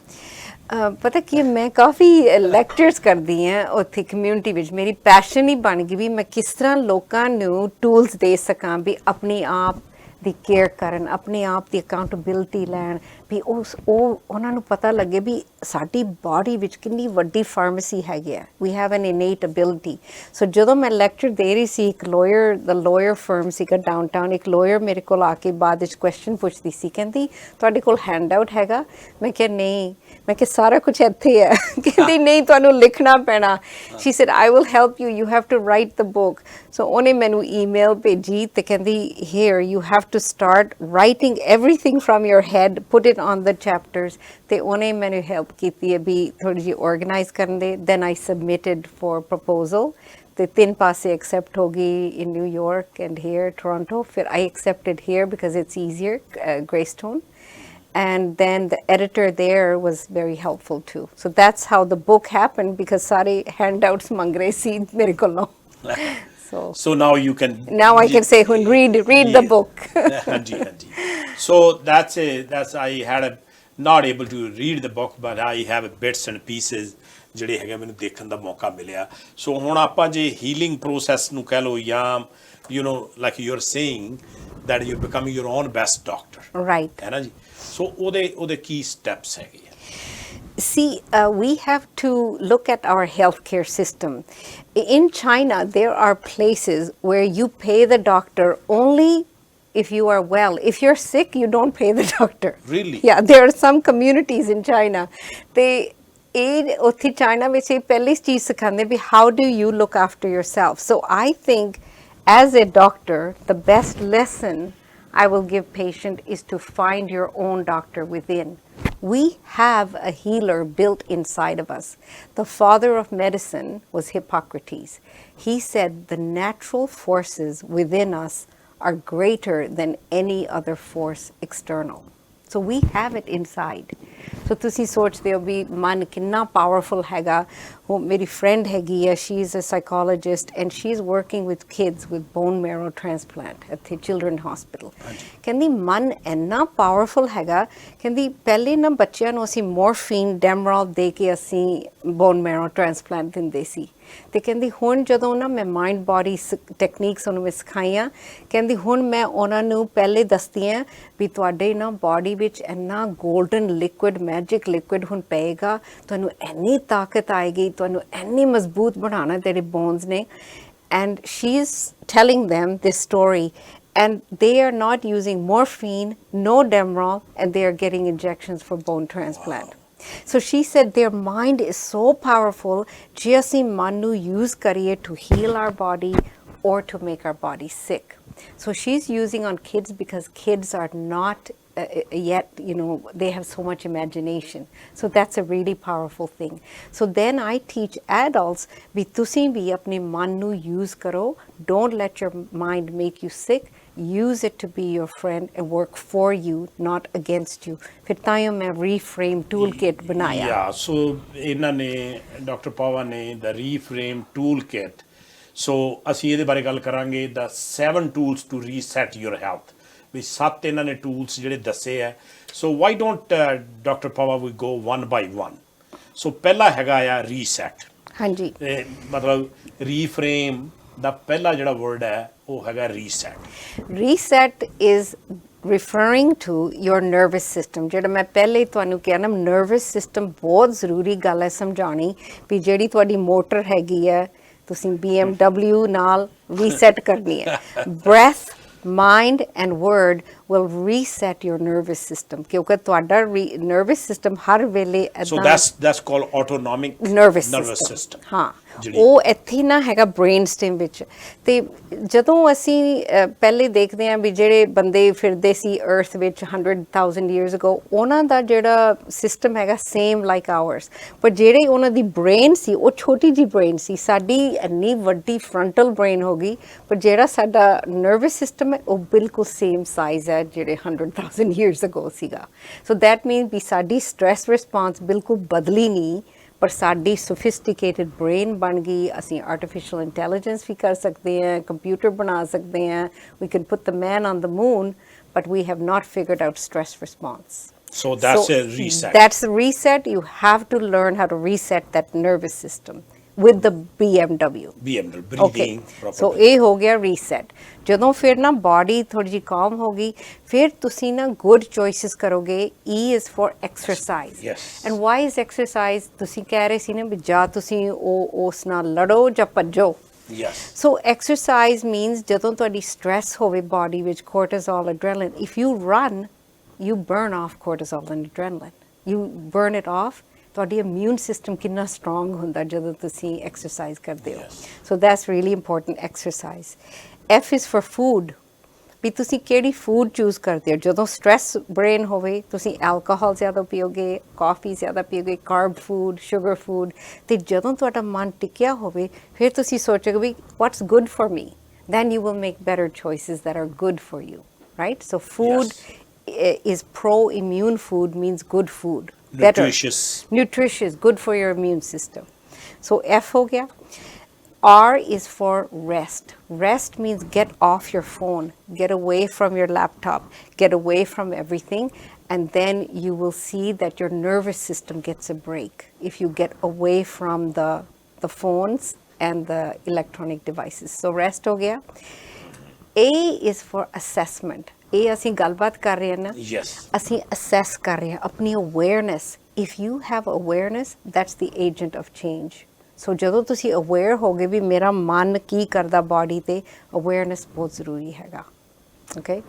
ਪਤਾ ਕੀ, ਮੈਂ ਕਾਫੀ ਲੈਕਚਰਸ ਕਰਦੀ ਹਾਂ ਉੱਥੇ ਕਮਿਊਨਿਟੀ ਵਿੱਚ। ਮੇਰੀ ਪੈਸ਼ਨ ਹੀ ਬਣ ਗਈ ਵੀ ਮੈਂ ਕਿਸ ਤਰ੍ਹਾਂ ਲੋਕਾਂ ਨੂੰ ਟੂਲਸ ਦੇ ਸਕਾਂ ਵੀ ਆਪਣੇ ਆਪ ਦੀ ਕੇਅਰ ਕਰਨ, ਆਪਣੇ ਆਪ ਦੀ ਅਕਾਊਂਟੇਬਿਲਿਟੀ ਲੈਣ, ਵੀ ਉਹਨਾਂ ਨੂੰ ਪਤਾ ਲੱਗੇ ਵੀ ਸਾਡੀ ਬਾਡੀ ਵਿੱਚ ਕਿੰਨੀ ਵੱਡੀ ਫਾਰਮੇਸੀ ਹੈਗੀ ਆ। We have an ਇਨੇਟ ability. ਸੋ ਜਦੋਂ ਮੈਂ ਲੈਕਚਰ ਦੇ ਰਹੀ ਸੀ, ਇੱਕ ਲਾਇਰ ਫਰਮ ਸੀਗਾ ਡਾਊਨਟਾਊਨ, ਇੱਕ ਲਾਇਰ ਮੇਰੇ ਕੋਲ ਆ ਕੇ ਬਾਅਦ ਵਿੱਚ ਕੁਐਸਚਨ ਪੁੱਛਦੀ ਸੀ, ਕਹਿੰਦੀ ਤੁਹਾਡੇ ਕੋਲ ਹੈਂਡ ਆਊਟ ਹੈਗਾ? ਮੈਂ ਕਿਹਾ ਨਹੀਂ, ਮੈਂ ਕਿਹਾ ਸਾਰਾ ਕੁਝ ਇੱਥੇ ਹੈ। ਕਹਿੰਦੀ ਨਹੀਂ, ਤੁਹਾਨੂੰ ਲਿਖਣਾ ਪੈਣਾ। She said I will help you, you have to write the book. So ਉਹਨੇ ਮੈਨੂੰ ਈਮੇਲ ਭੇਜੀ ਅਤੇ ਕਹਿੰਦੀ here you have to start writing everything from your head, put it on the chapters. ਤੇ ਉਹਨੇ ਮੈਨੂੰ ਹੈਲਪ ਕੀਤੀ ਹੈ ਵੀ ਥੋੜੀ ਜਿਹੀ organize ਕਰਨ ਦੇ। Then I submitted for proposal ਤੇ 3 ਪਾਸੇ accept ਹੋ ਗਈ in New York and here Toronto. ਫਿਰ I accepted here because it's easier, Greystone. And then the editor there was very helpful too. So that's how the book happened, because ਸਾਰੇ handouts ਮੰਗ ਰਹੇ ਸੀ ਮੇਰੇ ਕੋਲੋਂ। So now you can. Now I can say, read the book. Hanji. So that's I had not able to read the book, but I have bits and pieces ਜਿਹੜੇ ਹੈਗੇ ਮੈਨੂੰ ਦੇਖਣ ਦਾ ਮੌਕਾ ਮਿਲਿਆ। ਸੋ ਹੁਣ ਆਪਾਂ ਜੇ ਹੀਲਿੰਗ ਪ੍ਰੋਸੈਸ ਨੂੰ ਕਹਿ ਲਓ, ਜਾਂ like you're saying that you're becoming your own best doctor, right, ਹੈ ਨਾ ਜੀ। ਸੋ ਉਹਦੇ ਕੀ ਸਟੈਪਸ ਹੈਗੇ? See, we have to look at our healthcare system. In China, there are places where you pay the doctor only if you are well. If you're sick, you don't pay the doctor. Really? Yeah, there are some communities in China. ਉੱਥੇ China ਵਿੱਚ ਇਹ ਪਹਿਲੀ ਚੀਜ਼ ਸਿਖਾਉਂਦੇ ਵੀ how do you look after yourself. So I think as a doctor, the best lesson I will give patient is to find your own doctor within. We have a healer built inside of us. The father of medicine was Hippocrates. He said the natural forces within us are greater than any other force external. So we have it inside. So ਤੁਸੀਂ ਸੋਚਦੇ ਹੋ ਵੀ ਮਨ ਕਿੰਨਾ powerful ਹੈਗਾ। ਉਹ ਮੇਰੀ friend ਹੈਗੀ ਆ, she is a psychologist and she is working with kids with bone marrow transplant ਇੱਥੇ ਚਿਲਡਰਨ ਹਸਪੀਟਲ। ਕਹਿੰਦੀ ਮਨ ਇੰਨਾ ਪਾਵਰਫੁਲ ਹੈਗਾ, ਕਹਿੰਦੀ ਪਹਿਲੇ ਨਾ ਬੱਚਿਆਂ ਨੂੰ ਅਸੀਂ ਮੋਰਫੀਨ, ਡੈਮਰੋਲ ਦੇ ਕੇ ਅਸੀਂ ਬੋਨ ਮੈਰੋ ਟ੍ਰਾਂਸਪਲਾਂਟ ਦਿੰਦੇ ਸੀ। ਅਤੇ ਕਹਿੰਦੀ ਹੁਣ ਜਦੋਂ ਨਾ ਮੈਂ ਮਾਈਂਡ ਬੋਡੀ ਟੈਕਨੀਕਸ ਉਹਨੂੰ ਮੈਂ ਸਿਖਾਈਆਂ, ਕਹਿੰਦੀ ਹੁਣ ਮੈਂ ਉਹਨਾਂ ਨੂੰ ਪਹਿਲੇ ਦੱਸਦੀ ਹਾਂ ਵੀ ਤੁਹਾਡੇ ਨਾ ਬੋਡੀ ਵਿੱਚ ਇੰਨਾ ਗੋਲਡਨ ਲਿਕੁਇਡ, ਮੈਜਿਕ ਲਿਕੁਇਡ ਹੁਣ ਪਏਗਾ, ਤੁਹਾਨੂੰ ਇੰਨੀ ਤਾਕਤ ਆਏਗੀ, ਤੁਹਾਨੂੰ ਇੰਨੀ ਮਜ਼ਬੂਤ ਬਣਾਉਣਾ ਤੇਰੇ ਬੋਨਸ ਨੇ। And she is telling them this story, and they are not using morphine, no Demerol, and they are getting injections for bone transplant. Wow. So she said their mind is so powerful, ਜੇ ਅਸੀਂ ਮਨ ਨੂੰ use ਕਰੀਏ to heal our body or to make our body sick. So she's using on kids because kids are not yet, they have so much imagination. So that's a really powerful thing. So then I teach adults, ਵੀ ਤੁਸੀਂ ਵੀ ਆਪਣੇ ਮਨ ਨੂੰ use ਕਰੋ. Don't let your mind make you sick. Use it to be your friend and work for you, not against you. ਫਿਰ ਤਾਂ ਹੀ ਮੈਂ reframe toolkit ਬਣਾਇਆ. Yeah, so ਇਹਨਾਂ ਨੇ ਡਾਕਟਰ ਪਾਵਾ ਨੇ the reframe toolkit. So ਅਸੀਂ ਇਹਦੇ ਬਾਰੇ ਗੱਲ ਕਰਾਂਗੇ the 7 tools to reset your health. ਵੀ 7 ਇਹਨਾਂ ਨੇ ਟੂਲਸ ਜਿਹੜੇ ਦੱਸੇ ਆ. So why don't Dr. Pawa we go one by one. So ਪਹਿਲਾ ਹੈਗਾ ਆ reset. ਹਾਂਜੀ. ਮਤਲਬ reframe ਦਾ ਪਹਿਲਾ ਜਿਹੜਾ ਵਰਡ ਹੈ ਉਹ ਹੈਗਾ reset. Reset is referring to your nervous system. ਜਿਹੜਾ ਮੈਂ ਪਹਿਲੇ ਹੀ ਤੁਹਾਨੂੰ ਕਿਹਾ ਨਾ, nervous system ਬਹੁਤ ਜ਼ਰੂਰੀ ਗੱਲ ਹੈ ਸਮਝਾਉਣੀ, ਵੀ ਜਿਹੜੀ ਤੁਹਾਡੀ ਮੋਟਰ ਹੈਗੀ ਹੈ ਤੁਸੀਂ BMW ਨਾਲ reset ਕਰਨੀ ਹੈ. Breath, mind and word will reset your nervous system, ਕਿਉਂਕਿ ਤੁਹਾਡਾ nervous system ਹਰ ਵੇਲੇ So that's called autonomic nervous system. ਹਾਂ, ਉਹ ਇੱਥੇ ਨਾ ਹੈਗਾ ਬ੍ਰੇਨ ਸਟਿਮ ਵਿੱਚ. ਤੇ ਜਦੋਂ ਅਸੀਂ ਪਹਿਲੇ ਦੇਖਦੇ ਹਾਂ ਵੀ ਜਿਹੜੇ ਬੰਦੇ ਫਿਰਦੇ ਸੀ ਅਰਥ ਵਿੱਚ 100,000 years ago, ਉਹਨਾਂ ਦਾ ਜਿਹੜਾ ਸਿਸਟਮ ਹੈਗਾ ਸੇਮ ਲਾਈਕ ਆਵਰਸ, ਪਰ ਜਿਹੜੇ ਉਹਨਾਂ ਦੀ ਬ੍ਰੇਨ ਸੀ ਉਹ ਛੋਟੀ ਜਿਹੀ ਬ੍ਰੇਨ ਸੀ. ਸਾਡੀ ਇੰਨੀ ਵੱਡੀ ਫਰੰਟਲ ਬ੍ਰੇਨ ਹੋ ਗਈ, ਪਰ ਜਿਹੜਾ ਸਾਡਾ ਨਰਵਸ ਸਿਸਟਮ ਹੈ ਉਹ ਬਿਲਕੁਲ ਸੇਮ ਸਾਈਜ਼ ਹੈ ਜਿਹੜੇ 100,000 years ago ਸੀਗਾ. ਸੋ ਦੈਟ ਮੀਨ ਵੀ ਸਾਡੀ ਸਟ੍ਰੈਸ ਰਿਸਪਾਂਸ ਬਿਲਕੁਲ ਬਦਲੀ ਨਹੀਂ, ਪਰ ਸਾਡੀ ਸੋਫਿਸਟੀਕੇਟਡ ਬ੍ਰੇਨ ਬਣ ਗਈ. ਅਸੀਂ ਆਰਟੀਫਿਸ਼ੀਅਲ ਇੰਟੈਲੀਜੈਂਸ ਵੀ ਕਰ ਸਕਦੇ ਹਾਂ, ਕੰਪਿਊਟਰ ਬਣਾ ਸਕਦੇ ਹਾਂ. We can put the man on the moon, but we have not figured out stress response. So that's a reset. That's a reset. You have to learn how to reset that nervous system with the BMW. breathing Okay. properly. So ਇਹ ਹੋ ਗਿਆ reset. ਜਦੋਂ ਫਿਰ ਨਾ body ਥੋੜੀ ਜਿਹੀ ਕਾਮ ਹੋ ਗਈ, ਫਿਰ ਤੁਸੀਂ ਨਾ ਗੁੱਡ ਚੋਇਸਿਸ ਕਰੋਗੇ. E is for exercise. Yes. And why is exercise? ਤੁਸੀਂ ਕਹਿ ਰਹੇ ਸੀ ਨਾ ਵੀ ਜਾਂ ਤੁਸੀਂ ਉਸ ਨਾਲ ਲੜੋ ਜਾਂ ਭੱਜੋ. Yes. So exercise means ਜਦੋਂ ਤੁਹਾਡੀ stress ਹੋਵੇ ਬਾਡੀ ਵਿੱਚ, cortisol, adrenaline, if you run, you burn off cortisol and adrenaline. You burn it off. ਤੁਹਾਡੀ ਇਮਿਊਨ ਸਿਸਟਮ ਕਿੰਨਾ ਸਟਰੋਂਗ ਹੁੰਦਾ ਜਦੋਂ ਤੁਸੀਂ ਐਕਸਰਸਾਈਜ਼ ਕਰਦੇ ਹੋ. So that's really important exercise. F is for food. ਵੀ ਤੁਸੀਂ ਕਿਹੜੀ ਫੂਡ ਚੂਜ਼ ਕਰਦੇ ਹੋ. ਜਦੋਂ ਸਟ੍ਰੈਸ ਬ੍ਰੇਨ ਹੋਵੇ ਤੁਸੀਂ ਐਲਕੋਹਲ ਜ਼ਿਆਦਾ ਪੀਓਗੇ, ਕਾਫੀ ਜ਼ਿਆਦਾ ਪੀਓਗੇ, ਕਾਰਬ ਫੂਡ, ਸ਼ੂਗਰ ਫੂਡ. ਅਤੇ ਜਦੋਂ ਤੁਹਾਡਾ ਮਨ ਟਿਕਿਆ ਹੋਵੇ ਫਿਰ ਤੁਸੀਂ ਸੋਚੋਗੇ ਵੀ what's good for me. then you will make better choices that are good for you, right? So food is pro-immune food, means good food. Better. Nutritious, good for your immune system. So F ho gaya. R is for rest. Rest means get off your phone, get away from your laptop, get away from everything, and then you will see that your nervous system gets a break if you get away from the phones and the electronic devices. So rest ho gaya. A is for assessment. ਇਹ ਅਸੀਂ ਗੱਲਬਾਤ ਕਰ ਰਹੇ ਹਾਂ ਨਾ, ਅਸੀਂ assess ਕਰ ਰਹੇ ਹਾਂ ਆਪਣੀ awareness. If you have awareness, that's the agent of change. So ਜਦੋਂ ਤੁਸੀਂ ਅਵੇਅਰ ਹੋਗੇ ਵੀ ਮੇਰਾ ਮਨ ਕੀ ਕਰਦਾ ਬਾਡੀ 'ਤੇ, ਅਵੇਅਰਨੈਸ ਬਹੁਤ ਜ਼ਰੂਰੀ ਹੈਗਾ. ਓਕੇ,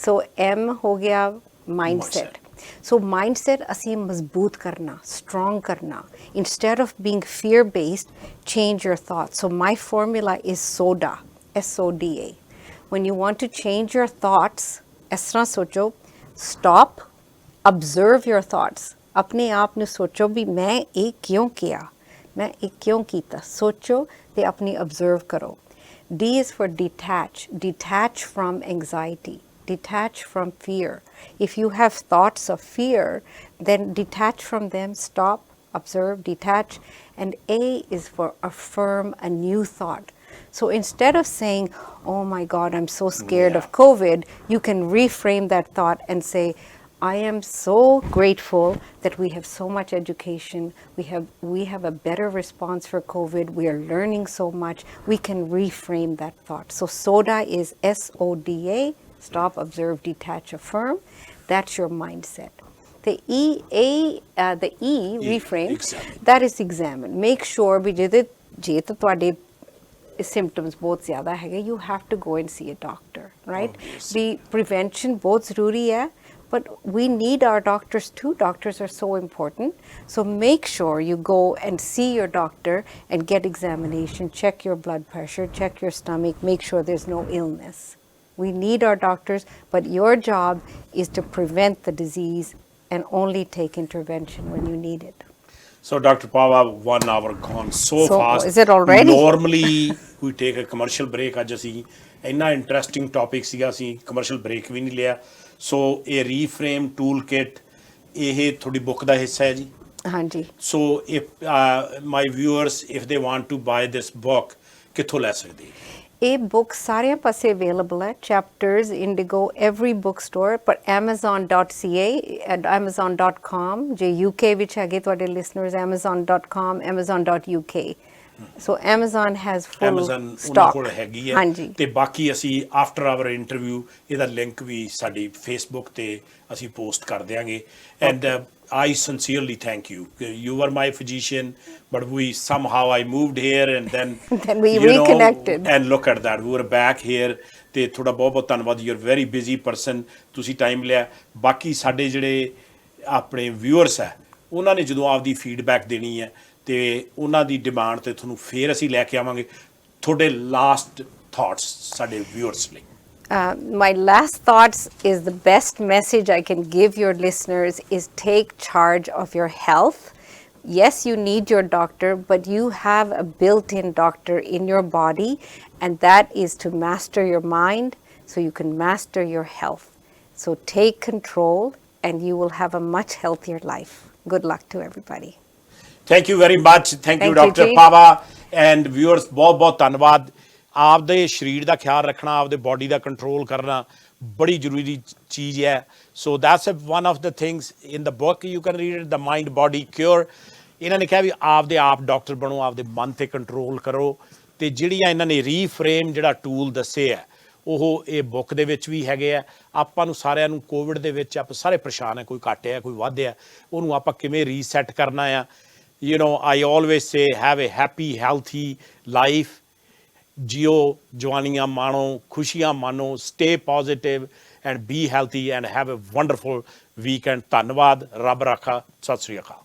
ਸੋ M ਹੋ ਗਿਆ ਮਾਈਂਡਸੈਟ. ਸੋ ਮਾਈਂਡਸੈਟ ਅਸੀਂ ਮਜ਼ਬੂਤ ਕਰਨਾ, ਸਟਰੋਂਗ ਕਰਨਾ. Instead of being fear based, change your thoughts. So my formula is SODA, SODA. When you want to change your thoughts, ਇਸ ਤਰ੍ਹਾਂ ਸੋਚੋ, stop, observe your thoughts. ਆਪਣੇ ਆਪ ਨੂੰ ਸੋਚੋ ਵੀ ਮੈਂ ਇਹ ਕਿਉਂ ਕਿਹਾ, ਮੈਂ ਇਹ ਕਿਉਂ ਕੀਤਾ. ਸੋਚੋ ਤੇ ਆਪਣੀ observe ਕਰੋ. D is for detach. Detach from anxiety. Detach from fear. If you have thoughts of fear, then detach from them, stop, observe, detach. And A is for affirm a new thought. So instead of saying, oh my God, I'm so scared of COVID, you can reframe that thought and say, I am so grateful that we have so much education. We have a better response for COVID. We are learning so much. We can reframe that thought. So SODA is SODA, stop, observe, detach, affirm. That's your mindset. The E reframe, that is examine. Make sure ਵੀ ਜੇ ਤਾਂ ਤੁਹਾਡੇ symptoms ਬਹੁਤ ਜ਼ਿਆਦਾ ਹੈਗੇ, you have to go and see a doctor, right? The prevention ਬਹੁਤ ਜ਼ਰੂਰੀ ਹੈ, but we need our doctors too. Doctors are so important. So make sure you go and see your doctor and get examination, check your blood pressure, check your stomach, make sure there's no illness. We need our doctors, but your job is to prevent the disease and only take intervention when you need it. So, Dr. Pawa, 1 hour gone so fast. Is it already? Normally, we take a commercial break. ਅੱਜ ਅਸੀਂ ਇੰਨਾ interesting topic ਸੀਗਾ, ਅਸੀਂ commercial break ਵੀ ਨਹੀਂ ਲਿਆ. ਸੋ ਇਹ ਰੀਫਰੇਮ tool kit ਇਹ ਤੁਹਾਡੀ ਬੁੱਕ ਦਾ ਹਿੱਸਾ ਹੈ ਜੀ? ਹਾਂਜੀ. So, if my viewers, if they want to buy this book, ਕਿੱਥੋਂ ਲੈ ਸਕਦੇ? ਇਹ book ਸਾਰਿਆਂ ਪਾਸੇ available ਹੈ. Chapters, Indigo, every bookstore, ਪਰ amazon.ca and amazon.com. ਜੇ UK ਵਿੱਚ ਹੈਗੇ ਤੁਹਾਡੇ listeners, amazon.com, amazon.uk. So Amazon has full Amazon ਉਹਨਾਂ stock. ਕੋਲ ਹੈਗੀ ਹੈ. ਹਾਂਜੀ. ਤੇ ਬਾਕੀ ਅਸੀਂ ਆਫਟਰ ਆਵਰ ਇੰਟਰਵਿਊ ਇਹਦਾ ਲਿੰਕ ਵੀ ਸਾਡੀ ਫੇਸਬੁੱਕ ਤੇ ਅਸੀਂ ਪੋਸਟ ਕਰ ਦਿਆਂਗੇ. And I sincerely thank you. You were my physician, but somehow I moved here and then Then we reconnected. And look at that, we were back here. ਤੇ ਤੁਹਾਡਾ ਬਹੁਤ ਬਹੁਤ ਧੰਨਵਾਦ. You're very busy person. ਤੁਸੀਂ time ਲਿਆ. ਬਾਕੀ ਸਾਡੇ ਜਿਹੜੇ ਆਪਣੇ ਵਿਊਅਰਸ ਹੈ ਉਹਨਾਂ ਨੇ ਜਦੋਂ ਆਪਦੀ ਫੀਡਬੈਕ ਦੇਣੀ ਹੈ ਤੇ ਉਹਨਾਂ ਦੀ ਡਿਮਾਂਡ ਤੇ ਤੁਹਾਨੂੰ ਫੇਰ ਅਸੀਂ ਲੈ ਕੇ ਆਵਾਂਗੇ. ਤੁਹਾਡੇ ਲਾਸਟ ਥਾਟਸ ਸਾਡੇ ਵਿਊਅਰਸ ਲਈ? My last thoughts is the best message I can give your listeners is take charge of your health. Yes, you need your doctor, but you have a built-in doctor in your body, and that is to master your mind so you can master your health. So take control and you will have a much healthier life. Good luck to everybody. Thank you very much. Thank you, Thank you, Dr. Ji. Pawa. And viewers, ਬਹੁਤ ਬਹੁਤ ਧੰਨਵਾਦ. ਆਪਦੇ ਸਰੀਰ ਦਾ ਖਿਆਲ ਰੱਖਣਾ, ਆਪਦੇ body ਦਾ control ਕਰਨਾ ਬੜੀ ਜ਼ਰੂਰੀ ਚੀਜ਼ ਹੈ. So that's one of the things in the book. You can read it, the mind body cure. ਇਹਨਾਂ ਨੇ ਕਿਹਾ ਵੀ ਆਪਦੇ ਆਪ ਡਾਕਟਰ ਬਣੋ, ਆਪਦੇ ਮਨ 'ਤੇ ਕੰਟਰੋਲ ਕਰੋ. ਅਤੇ ਜਿਹੜੀਆਂ ਇਹਨਾਂ ਨੇ ਰੀਫਰੇਮ ਜਿਹੜਾ ਟੂਲ ਦੱਸੇ ਹੈ ਉਹ ਇਹ ਬੁੱਕ ਦੇ ਵਿੱਚ ਵੀ ਹੈਗੇ ਆ. ਆਪਾਂ ਨੂੰ ਸਾਰਿਆਂ ਨੂੰ ਕੋਵਿਡ ਦੇ ਵਿੱਚ ਆਪਾਂ ਸਾਰੇ ਪਰੇਸ਼ਾਨ ਹੈ, ਕੋਈ ਘੱਟ ਹੈ ਕੋਈ ਵੱਧ ਹੈ, ਉਹਨੂੰ ਆਪਾਂ ਕਿਵੇਂ ਰੀਸੈਟ ਕਰਨਾ ਆ. You know, I always say have a happy, healthy life. Jio, jwaniyan mano, khushiyan mano, stay positive and be healthy and have a wonderful weekend. Dhannawad, Rab rakha, Sat Sri Akal.